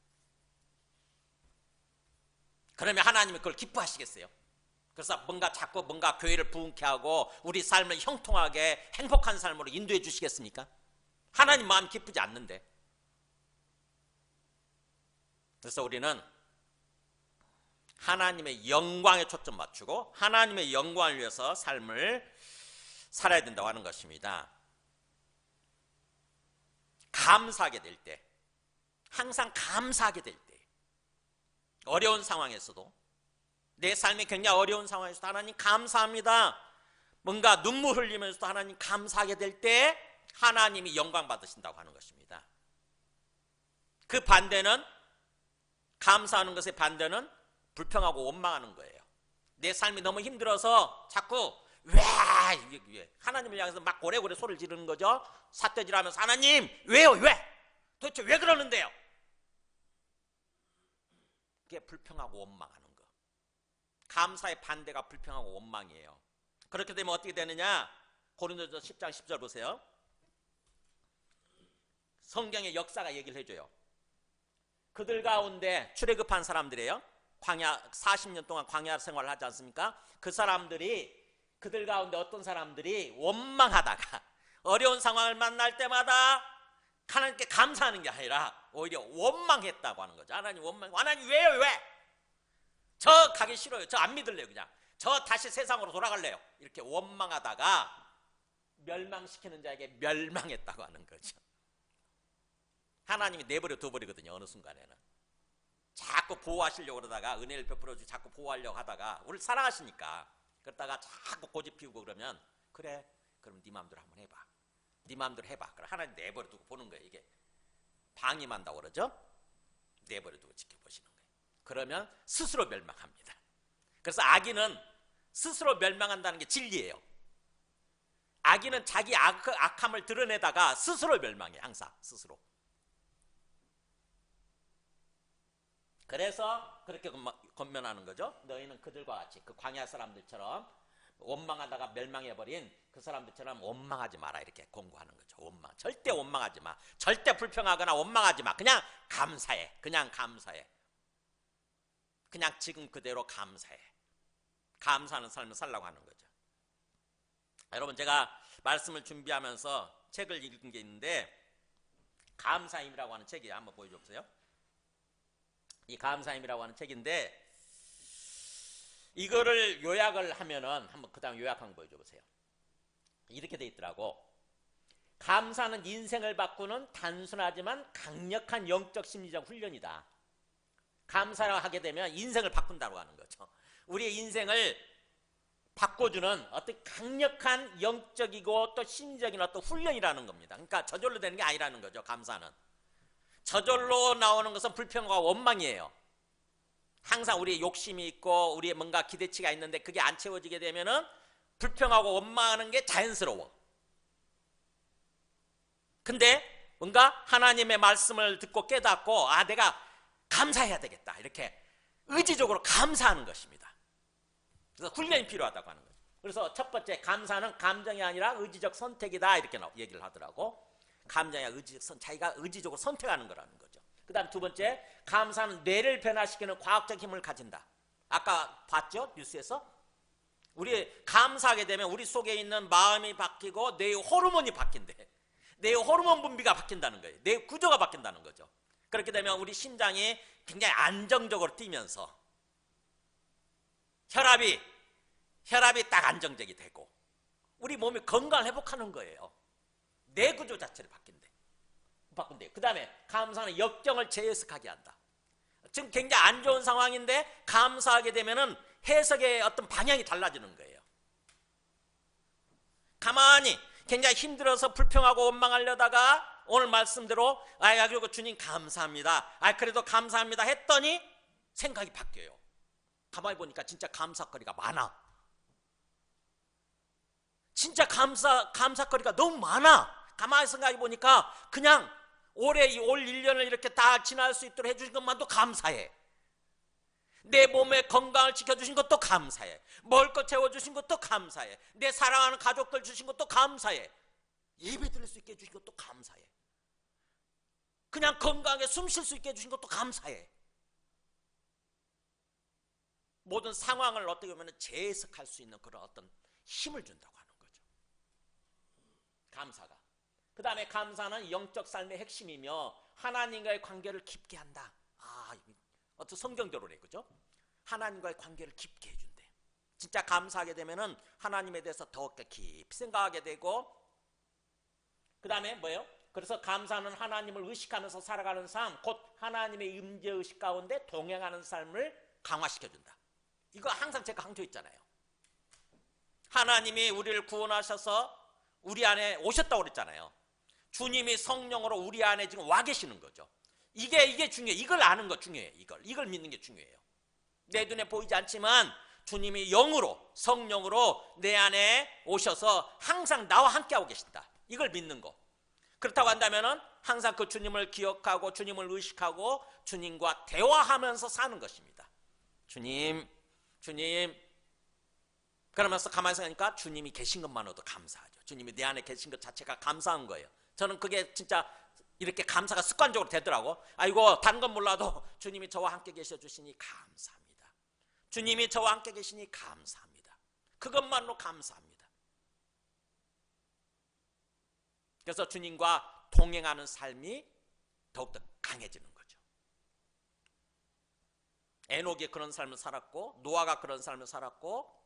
그러면 하나님이 그걸 기뻐하시겠어요? 그래서 자꾸 교회를 부흥케 하고 우리 삶을 형통하게 행복한 삶으로 인도해 주시겠습니까? 하나님 마음 기쁘지 않는데. 그래서 우리는 하나님의 영광에 초점 맞추고 하나님의 영광을 위해서 삶을 살아야 된다고 하는 것입니다. 감사하게 될 때, 항상 감사하게 될 때, 어려운 상황에서도, 내 삶이 굉장히 어려운 상황에서도 하나님 감사합니다. 뭔가 눈물 흘리면서도 하나님 감사하게 될 때 하나님이 영광 받으신다고 하는 것입니다. 그 반대는, 감사하는 것의 반대는 불평하고 원망하는 거예요. 내 삶이 너무 힘들어서 자꾸 왜 하나님을 향해서 막 고래고래 소리를 지르는 거죠. 삿대질하면서 하나님 왜요? 왜? 도대체 왜 그러는데요? 그게 불평하고 원망하는 거. 감사의 반대가 불평하고 원망이에요. 그렇게 되면 어떻게 되느냐? 고린도전서 10장 10절 보세요. 성경의 역사가 얘기를 해줘요. 그들 가운데 출애굽한 사람들이에요. 광야 40년 동안 광야 생활을 하지 않습니까? 그들 가운데 어떤 사람들이 원망하다가 어려운 상황을 만날 때마다 하나님께 감사하는 게 아니라 오히려 원망했다고 하는 거죠. 하나님 왜요? 왜? 저 가기 싫어요. 저 안 믿을래요. 그냥 저 다시 세상으로 돌아갈래요. 이렇게 원망하다가 멸망시키는 자에게 멸망했다고 하는 거죠. 하나님이 내버려 둬버리거든요. 어느 순간에는 자꾸 보호하시려고 그러다가, 은혜를 베풀어 주고 자꾸 보호하려고 하다가, 우리를 사랑하시니까 그러다가 자꾸 고집 피우고 그러면, 그래 그럼 네 마음대로 한번 해봐, 네 마음대로 해봐. 그럼 하나님 내버려 두고 보는 거예요. 이게 방임한다고 그러죠. 내버려 두고 지켜보시는 거예요. 그러면 스스로 멸망합니다. 그래서 악인은 스스로 멸망한다는 게 진리예요. 악인은 자기 악함을 드러내다가 스스로 멸망해. 항상 스스로. 그래서 그렇게 권면하는 거죠. 너희는 그들과 같이, 그 광야 사람들처럼 원망하다가 멸망해버린 그 사람들처럼 원망하지 마라, 이렇게 공고하는 거죠. 절대 원망하지 마. 절대 불평하거나 원망하지 마. 그냥 감사해. 그냥 지금 그대로 감사해. 감사하는 삶을 살라고 하는 거죠. 여러분, 제가 말씀을 준비하면서 책을 읽은 게 있는데, 감사임이라고 하는 책이에요. 한번 보여줘 보세요. 이 감사임이라고 하는 책인데, 이거를 요약을 하면은, 한번 그 다음 요약 한번 보여줘 보세요. 이렇게 돼 있더라고. 감사는 인생을 바꾸는 단순하지만 강력한 영적 심리적 훈련이다. 감사를 하게 되면 인생을 바꾼다고 하는 거죠. 우리의 인생을 바꿔주는 어떤 강력한 영적이고 또 심리적인 어떤 훈련이라는 겁니다. 그러니까 저절로 되는 게 아니라는 거죠. 감사는 저절로 나오는 것은 불평과 원망이에요. 항상 우리의 욕심이 있고 우리의 뭔가 기대치가 있는데 그게 안 채워지게 되면은 불평하고 원망하는 게 자연스러워. 근데 뭔가 하나님의 말씀을 듣고 깨닫고 내가 감사해야 되겠다, 이렇게 의지적으로 감사하는 것입니다. 그래서 훈련이 필요하다고 하는 거죠. 그래서 첫 번째, 감사는 감정이 아니라 의지적 선택이다, 이렇게 얘기를 하더라고. 감정이 의지적 자기가 의지적으로 선택하는 거라는 거죠. 그 다음 두 번째, 감사는 뇌를 변화시키는 과학적 힘을 가진다. 아까 봤죠? 뉴스에서? 우리 감사하게 되면 우리 속에 있는 마음이 바뀌고 뇌의 호르몬이 바뀐대. 뇌의 호르몬 분비가 바뀐다는 거예요. 뇌 구조가 바뀐다는 거죠. 그렇게 되면 우리 심장이 굉장히 안정적으로 뛰면서 혈압이 딱 안정적이 되고 우리 몸이 건강을 회복하는 거예요. 뇌 구조 자체를 바꾼대. 그 다음에 감사는 역경을 재해석하게 한다. 지금 굉장히 안 좋은 상황인데 감사하게 되면은 해석의 어떤 방향이 달라지는 거예요. 가만히 굉장히 힘들어서 불평하고 원망하려다가 오늘 말씀대로 그리고 주님 감사합니다. 그래도 감사합니다 했더니 생각이 바뀌어요. 가만히 보니까 진짜 감사거리가 많아. 진짜 감사거리가 너무 많아. 가만히 생각해 보니까 그냥 올 1년을 이렇게 다 지날 수 있도록 해주신 것만도 감사해. 내 몸의 건강을 지켜주신 것도 감사해. 먹을 것 채워주신 것도 감사해. 내 사랑하는 가족들 주신 것도 감사해. 예배 드릴 수 있게 해주신 것도 감사해. 그냥 건강하게 숨 쉴 수 있게 해주신 것도 감사해. 모든 상황을 어떻게 보면 재해석할 수 있는 그런 어떤 힘을 준다고 하는 거죠. 감사가. 그 다음에 감사는 영적 삶의 핵심이며 하나님과의 관계를 깊게 한다. 어떤 성경대로래, 그죠? 하나님과의 관계를 깊게 해준대. 진짜 감사하게 되면은 하나님에 대해서 더 깊이 생각하게 되고, 그 다음에 뭐예요? 그래서 감사는 하나님을 의식하면서 살아가는 삶, 곧 하나님의 임재의식 가운데 동행하는 삶을 강화시켜준다. 이거 항상 제가 강조했잖아요. 하나님이 우리를 구원하셔서 우리 안에 오셨다고 그랬잖아요. 주님이 성령으로 우리 안에 지금 와 계시는 거죠. 이게 중요해요. 이걸 아는 거 중요해요. 이걸 믿는 게 중요해요. 내 눈에 보이지 않지만 주님이 영으로, 성령으로 내 안에 오셔서 항상 나와 함께하고 계신다. 이걸 믿는 거. 그렇다고 한다면은 항상 그 주님을 기억하고 주님을 의식하고 주님과 대화하면서 사는 것입니다. 주님 그러면서 가만히 생각하니까 주님이 계신 것만으로도 감사하죠. 주님이 내 안에 계신 것 자체가 감사한 거예요. 저는 그게 진짜 이렇게 감사가 습관적으로 되더라고. 다른 건 몰라도 주님이 저와 함께 계셔 주시니 감사합니다. 주님이 저와 함께 계시니 감사합니다. 그것만으로 감사합니다. 그래서 주님과 동행하는 삶이 더욱더 강해지는 거죠. 에녹이 그런 삶을 살았고, 노아가 그런 삶을 살았고,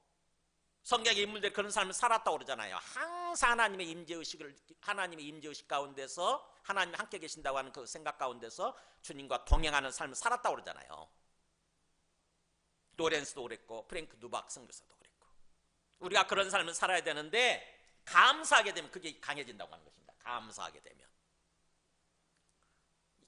성경의 인물들이 그런 삶을 살았다고 그러잖아요. 항상 하나님의 임재의식 가운데서 하나님 함께 계신다고 하는 그 생각 가운데서 주님과 동행하는 삶을 살았다고 그러잖아요. 로렌스도 그랬고 프랭크 누박 선교사도 그랬고. 우리가 그런 삶을 살아야 되는데 감사하게 되면 그게 강해진다고 하는 것입니다. 감사하게 되면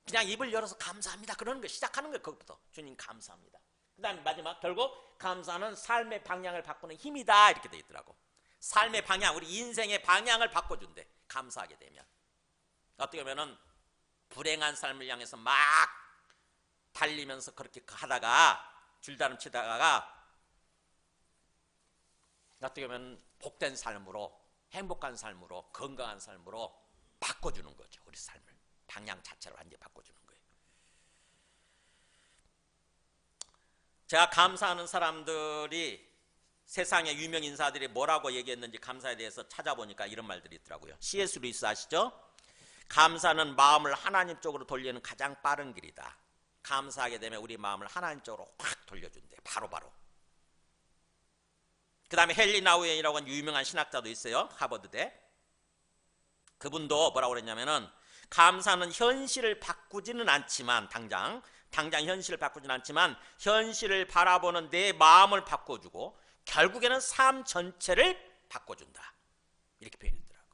그냥 입을 열어서 감사합니다 그러는 거 시작하는 거예요. 그것부터 주님 감사합니다. 그 다음에 마지막 결국 감사는 삶의 방향을 바꾸는 힘이다 이렇게 돼 있더라고. 삶의 방향, 우리 인생의 방향을 바꿔준대. 감사하게 되면 어떻게 보면은 불행한 삶을 향해서 막 달리면서 그렇게 하다가 줄다름 치다가 어떻게 보면 복된 삶으로, 행복한 삶으로, 건강한 삶으로 바꿔주는 거죠. 우리 삶을 방향 자체를 완전히 바꿔주는 거예요. 제가 감사하는 사람들이 세상의 유명 인사들이 뭐라고 얘기했는지 감사에 대해서 찾아보니까 이런 말들이 있더라고요. C.S. 루이스 아시죠? 감사는 마음을 하나님 쪽으로 돌리는 가장 빠른 길이다. 감사하게 되면 우리 마음을 하나님 쪽으로 확 돌려준대. 바로바로. 그 다음에 헨리 나우엔이라고 하는 유명한 신학자도 있어요. 하버드대. 그분도 뭐라고 그랬냐면은 감사는 현실을 바꾸지는 않지만 당장 현실을 바꾸지는 않지만 현실을 바라보는 내 마음을 바꿔주고 결국에는 삶 전체를 바꿔준다. 이렇게 표현했더라고.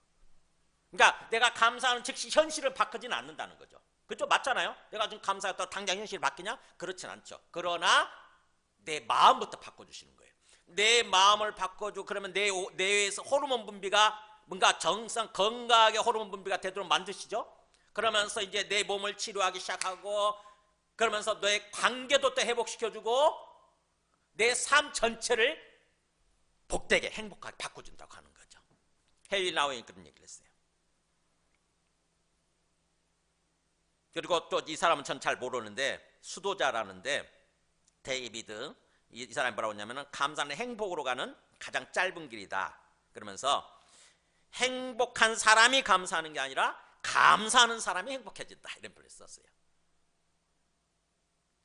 그러니까 내가 감사하는 즉시 현실을 바꾸지는 않는다는 거죠. 그렇죠? 맞잖아요. 내가 지금 감사했다고 당장 현실이 바뀌냐? 그렇진 않죠. 그러나 내 마음부터 바꿔주시는 거예요. 내 마음을 바꿔주고 그러면 내 뇌에서 호르몬 분비가 뭔가 정상 건강하게 호르몬 분비가 되도록 만드시죠. 그러면서 이제 내 몸을 치료하기 시작하고, 그러면서 너의 관계도 또 회복시켜주고 내 삶 전체를 복되게 행복하게 바꿔준다고 하는 거죠. 헨리 나우인이 그런 얘기를 했어요. 그리고 또 이 사람은 전 잘 모르는데 수도자라는데, 데이비드, 이 사람이 뭐라고 했냐면 감사는 행복으로 가는 가장 짧은 길이다. 그러면서 행복한 사람이 감사하는 게 아니라 감사하는 사람이 행복해진다, 이런 표현을 썼어요.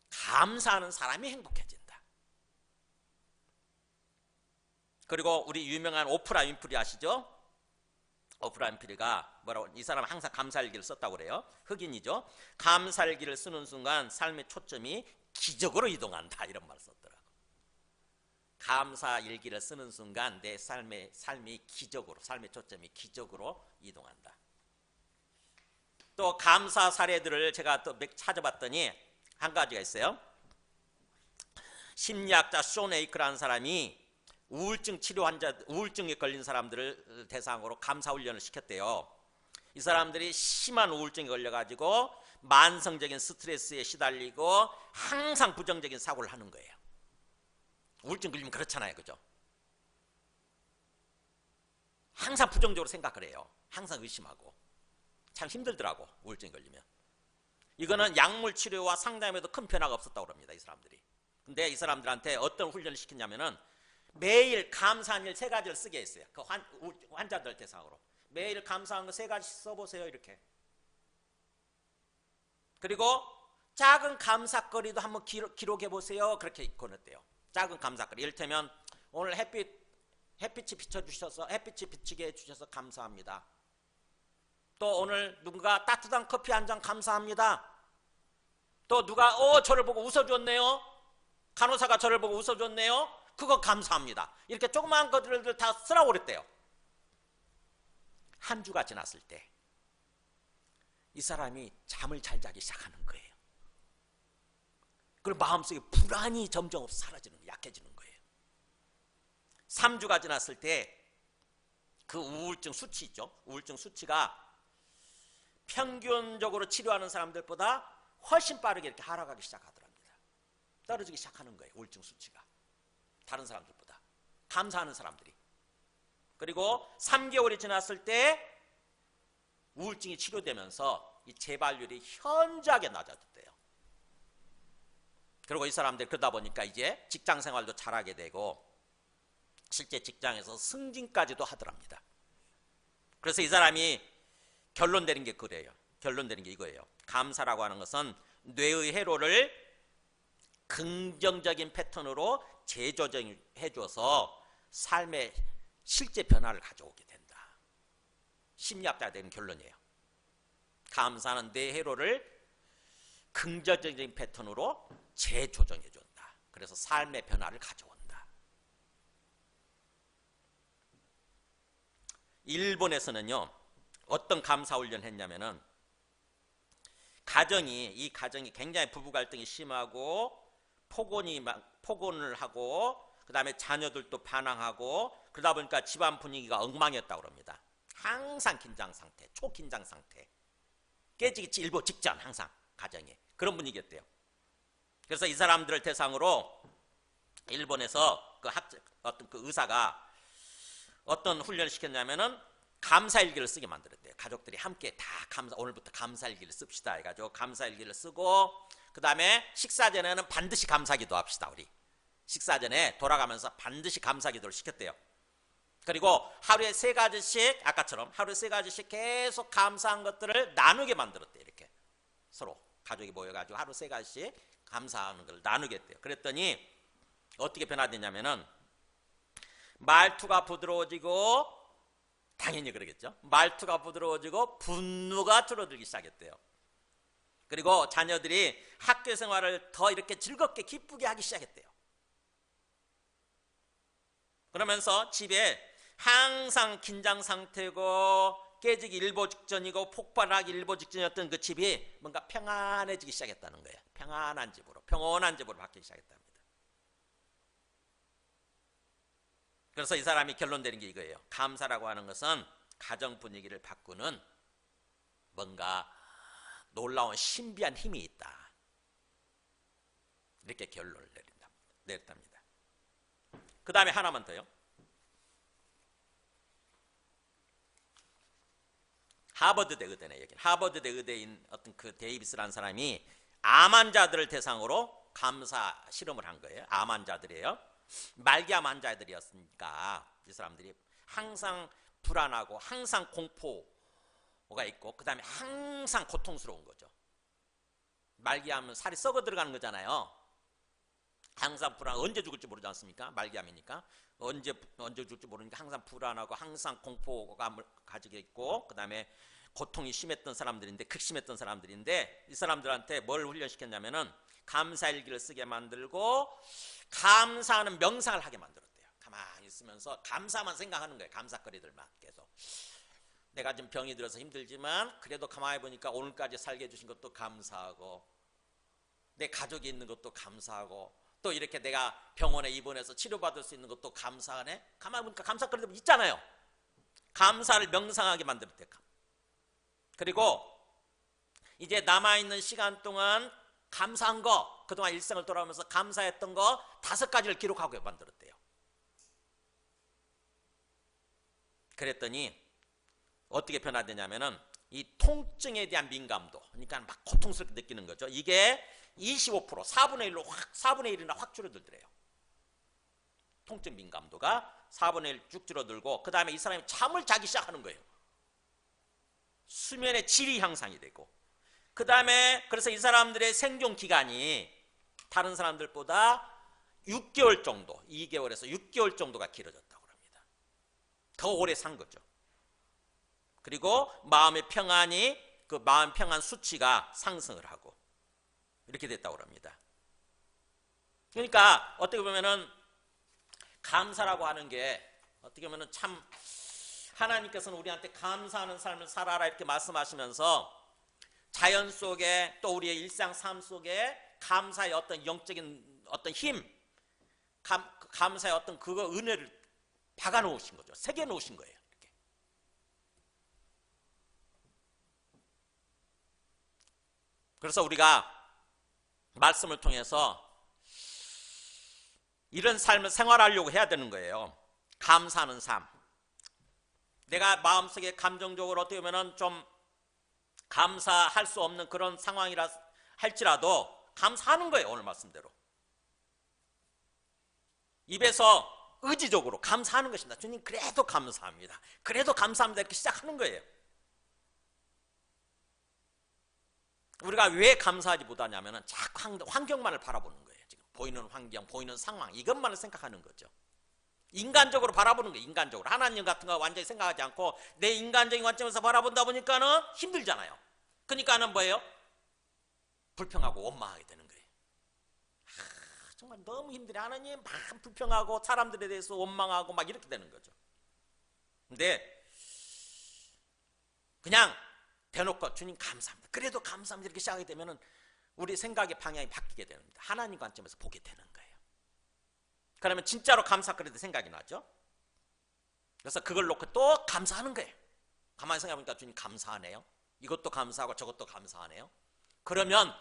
감사하는 사람이 행복해진다. 그리고 우리 유명한 오프라 윈프리 아시죠? 오프라 윈프리가 뭐라고, 이 사람은 항상 감사일기를 썼다고 그래요. 흑인이죠. 감사일기를 쓰는 순간 삶의 초점이 기적으로 이동한다, 이런 말을 썼더라고. 감사일기를 쓰는 순간 내 삶이 기적으로, 삶의 초점이 기적으로 이동한다. 또 감사 사례들을 제가 또 찾아봤더니 한 가지가 있어요. 심리학자 쇼 에이크라는 사람이 우울증 치료 환자, 우울증에 걸린 사람들을 대상으로 감사 훈련을 시켰대요. 이 사람들이 심한 우울증에 걸려가지고 만성적인 스트레스에 시달리고 항상 부정적인 사고를 하는 거예요. 우울증 걸리면 그렇잖아요, 그죠? 항상 부정적으로 생각을 해요. 항상 의심하고. 참 힘들더라고, 우울증 걸리면. 이거는 약물 치료와 상담에도 큰 변화가 없었다고 합니다, 이 사람들이. 근데 이 사람들한테 어떤 훈련을 시켰냐면은 매일 감사한 일 3가지를 쓰게 했어요. 그 환자들 대상으로. 매일 감사한 거 3가지 써보세요, 이렇게. 그리고 작은 감사거리도 한번 기록해 보세요, 그렇게 권했대요. 작은 감사거리. 이를테면 오늘 햇빛이 비춰주셔서, 햇빛이 비치게 해주셔서 감사합니다. 또 오늘 누군가 따뜻한 커피 한 잔 감사합니다. 또 누가 저를 보고 웃어줬네요. 간호사가 저를 보고 웃어줬네요. 그거 감사합니다. 이렇게 조그마한 것들을 다 쓰라고 그랬대요. 한 주가 지났을 때 이 사람이 잠을 잘 자기 시작하는 거예요. 그리고 마음속에 불안이 점점 사라지는 거예요. 약해지는 거예요. 3주가 지났을 때 그 우울증 수치 있죠. 우울증 수치가 평균적으로 치료하는 사람들보다 훨씬 빠르게 이렇게 하락하기 시작하더랍니다. 떨어지기 시작하는 거예요, 우울증 수치가. 다른 사람들보다. 감사하는 사람들이. 그리고 3개월이 지났을 때 우울증이 치료되면서 이 재발률이 현저하게 낮아졌대요. 그리고 이 사람들 그러다 보니까 이제 직장 생활도 잘하게 되고 실제 직장에서 승진까지도 하더랍니다. 그래서 이 사람이 결론 내린 게 그래요. 결론 내린 게 이거예요. 감사라고 하는 것은 뇌의 회로를 긍정적인 패턴으로 재조정해줘서 삶의 실제 변화를 가져오게 된다. 심리학자가 내린 결론이에요. 감사는 뇌 회로를 긍정적인 패턴으로 재조정해준다. 그래서 삶의 변화를 가져온다. 일본에서는요, 어떤 감사 훈련을 했냐면은 이 가정이 굉장히 부부 갈등이 심하고 폭언을 하고 그 다음에 자녀들도 반항하고 그러다 보니까 집안 분위기가 엉망이었다고 합니다. 항상 긴장 상태, 초긴장 상태, 깨지기 일보 직전 항상 가정이 그런 분위기였대요. 그래서 이 사람들을 대상으로 일본에서 어떤 그 의사가 어떤 훈련을 시켰냐면은 감사일기를 쓰게 만들었대요. 가족들이 함께 다 오늘부터 감사일기를 씁시다 해가지고 감사일기를 쓰고 그 다음에 식사 전에는 반드시 감사기도 합시다. 우리 식사 전에 돌아가면서 반드시 감사기도를 시켰대요. 그리고 하루에 3가지씩 아까처럼 하루에 3가지씩 계속 감사한 것들을 나누게 만들었대요. 이렇게 서로 가족이 모여가지고 하루 3가지씩 감사하는 걸 나누게 했대요. 그랬더니 어떻게 변화되냐면은 말투가 부드러워지고 당연히 그러겠죠. 말투가 부드러워지고 분노가 줄어들기 시작했대요. 그리고 자녀들이 학교 생활을 더 이렇게 즐겁게 기쁘게 하기 시작했대요. 그러면서 집에 항상 긴장 상태고 깨지기 일보 직전이고 폭발하기 일보 직전이었던 그 집이 뭔가 평안해지기 시작했다는 거예요. 평안한 집으로, 평온한 집으로 바뀌기 시작했답니다. 그래서 이 사람이 결론 내린 게 이거예요. 감사라고 하는 것은 가정 분위기를 바꾸는 뭔가 놀라운 신비한 힘이 있다. 이렇게 결론을 내렸답니다. 그 다음에 하나만 더요. 하버드대 의대네. 여기 하버드대 의대인 어떤 그 데이비스라는 사람이 암 환자들을 대상으로 감사 실험을 한 거예요. 암 환자들이에요. 말기암 환자들이었으니까 이 사람들이 항상 불안하고 항상 공포가 있고 그 다음에 항상 고통스러운 거죠. 말기암은 살이 썩어 들어가는 거잖아요. 항상 불안, 언제 죽을지 모르지 않습니까? 말기암이니까 언제 죽을지 모르니까 항상 불안하고 항상 공포감을 가지게 있고 그 다음에 고통이 심했던 사람들인데 극심했던 사람들인데 이 사람들한테 뭘 훈련시켰냐면은 감사일기를 쓰게 만들고 감사하는 명상을 하게 만들었대요. 가만히 있으면서 감사만 생각하는 거예요. 감사거리들만 계속. 내가 지금 병이 들어서 힘들지만 그래도 가만히 보니까 오늘까지 살게 해주신 것도 감사하고 내 가족이 있는 것도 감사하고 또 이렇게 내가 병원에 입원해서 치료받을 수 있는 것도 감사하네. 가만히 보니까 감사거리들 있잖아요. 감사를 명상하게 만들었대요. 그리고 이제 남아있는 시간 동안 감사한 거, 그동안 일생을 돌아오면서 감사했던 거 5가지를 기록하고 만들었대요. 그랬더니 어떻게 변화되냐면은 이 통증에 대한 민감도, 그러니까 막 고통스럽게 느끼는 거죠. 이게 25%, 4분의 1이나 확 줄어들더래요. 통증 민감도가 4분의 1 쭉 줄어들고 그 다음에 이 사람이 잠을 자기 시작하는 거예요. 수면의 질이 향상이 되고 그 다음에 그래서 이 사람들의 생존 기간이 다른 사람들보다 6개월 정도, 2개월에서 6개월 정도가 길어졌다고 합니다. 더 오래 산 거죠. 그리고 마음의 평안이 그 마음 평안 수치가 상승을 하고 이렇게 됐다고 합니다. 그러니까 어떻게 보면은 감사라고 하는 게 어떻게 보면은 참 하나님께서는 우리한테 감사하는 삶을 살아라 이렇게 말씀하시면서 자연 속에 또 우리의 일상 삶 속에 감사의 어떤 영적인 어떤 힘, 감사의 어떤 그거 은혜를 박아 놓으신 거죠. 새겨 놓으신 거예요. 이렇게. 그래서 우리가 말씀을 통해서 이런 삶을 생활하려고 해야 되는 거예요. 감사하는 삶. 내가 마음속에 감정적으로 어떻게 보면 좀 감사할 수 없는 그런 상황이라 할지라도 감사하는 거예요. 오늘 말씀대로. 입에서 의지적으로 감사하는 것입니다. 주님 그래도 감사합니다. 그래도 감사합니다. 이렇게 시작하는 거예요. 우리가 왜 감사하지 못하냐면 자꾸 환경만을 바라보는 거예요. 지금 보이는 환경, 보이는 상황 이것만을 생각하는 거죠. 인간적으로 바라보는 거예요. 인간적으로. 하나님 같은 거 완전히 생각하지 않고 내 인간적인 관점에서 바라본다 보니까는 힘들잖아요. 그러니까는 뭐예요? 불평하고 원망하게 되는 거예요. 정말 너무 힘들어. 하나님 막 불평하고 사람들에 대해서 원망하고 막 이렇게 되는 거죠. 근데 그냥 대놓고 주님 감사합니다. 그래도 감사합니다. 이렇게 시작하게 되면은 우리 생각의 방향이 바뀌게 됩니다. 하나님 관점에서 보게 되는 거예요. 그러면 진짜로 감사거리도 생각이 나죠. 그래서 그걸 놓고 또 감사하는 거예요. 가만히 생각해보니까 주님 감사하네요. 이것도 감사하고 저것도 감사하네요. 그러면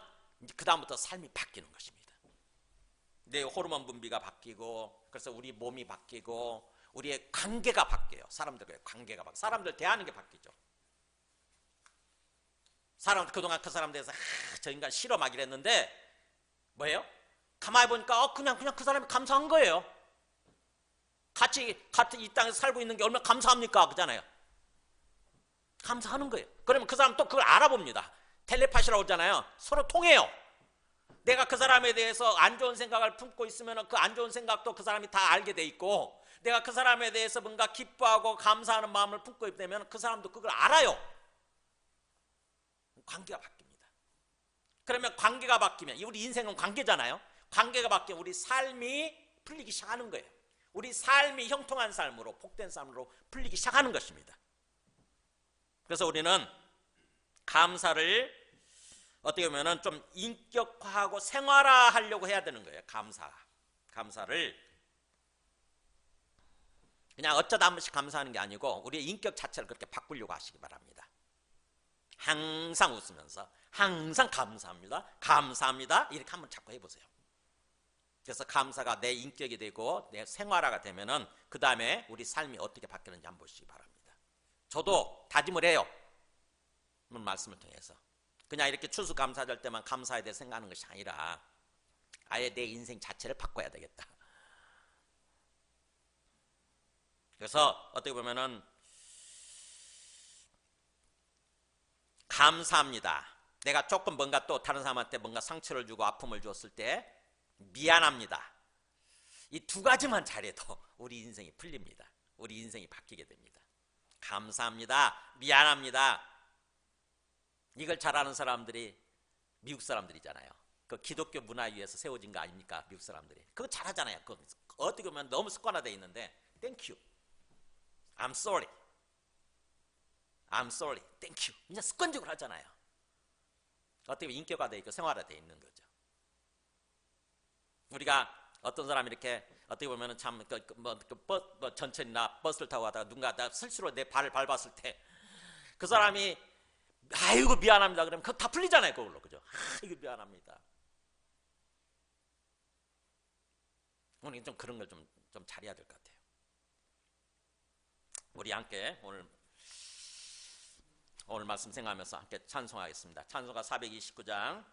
그 다음부터 삶이 바뀌는 것입니다. 내 호르몬 분비가 바뀌고 그래서 우리 몸이 바뀌고 우리의 관계가 바뀌어요. 사람들과의 관계가 바뀌어요. 사람들 대하는 게 바뀌죠. 그동안 그 사람 대해서 저 인간 싫어 막 이랬는데 뭐예요? 가만히 보니까 그냥 그 사람이 감사한 거예요. 같이 이 땅에서 살고 있는 게 얼마나 감사합니까? 그잖아요. 감사하는 거예요. 그러면 그 사람 또 그걸 알아봅니다. 텔레파시라고 하잖아요. 서로 통해요. 내가 그 사람에 대해서 안 좋은 생각을 품고 있으면 그 안 좋은 생각도 그 사람이 다 알게 돼 있고 내가 그 사람에 대해서 뭔가 기뻐하고 감사하는 마음을 품고 있다면 그 사람도 그걸 알아요. 관계가 바뀝니다. 그러면 관계가 바뀌면 우리 인생은 관계잖아요. 관계가 바뀌면 우리 삶이 풀리기 시작하는 거예요. 우리 삶이 형통한 삶으로 복된 삶으로 풀리기 시작하는 것입니다. 그래서 우리는 감사를 어떻게 보면 좀 인격화하고 생활화하려고 해야 되는 거예요. 감사를. 그냥 어쩌다 한 번씩 감사하는 게 아니고 우리의 인격 자체를 그렇게 바꾸려고 하시기 바랍니다. 항상 웃으면서 항상 감사합니다. 감사합니다. 이렇게 한번 자꾸 해보세요. 그래서 감사가 내 인격이 되고 내 생활화가 되면은 그 다음에 우리 삶이 어떻게 바뀌는지 한번 보시기 바랍니다. 저도 다짐을 해요. 오늘 말씀을 통해서 그냥 이렇게 추수감사절 때만 감사에 대해 생각하는 것이 아니라 아예 내 인생 자체를 바꿔야 되겠다. 그래서 어떻게 보면은 감사합니다. 내가 조금 뭔가 또 다른 사람한테 뭔가 상처를 주고 아픔을 주었을 때 미안합니다. 이 두 가지만 잘해도 우리 인생이 풀립니다. 우리 인생이 바뀌게 됩니다. 감사합니다. 미안합니다. 이걸 잘하는 사람들이 미국 사람들이잖아요. 그 기독교 문화 위에서 세워진 거 아닙니까? 미국 사람들이. 그거 잘하잖아요. 그거 어떻게 보면 너무 습관화되어 있는데 Thank you. I'm sorry. I'm sorry. Thank you. 그냥 습관적으로 하잖아요. 어떻게 보면 인격화되어 있고 생활화되어 있는 거죠. 우리가 어떤 사람이 이렇게 어떻게 보면은 참 전철이나 버스를 타고 가다가 누군가 실수로 내 발을 밟았을 때 그 사람이 아이고 미안합니다 그러면 그거 다 풀리잖아요. 그걸로. 그죠? 아이고 미안합니다. 오늘 좀 그런 걸 좀 잘해야 될 것 같아요. 우리 함께 오늘 말씀 생각하면서 함께 찬송하겠습니다. 찬송가 429장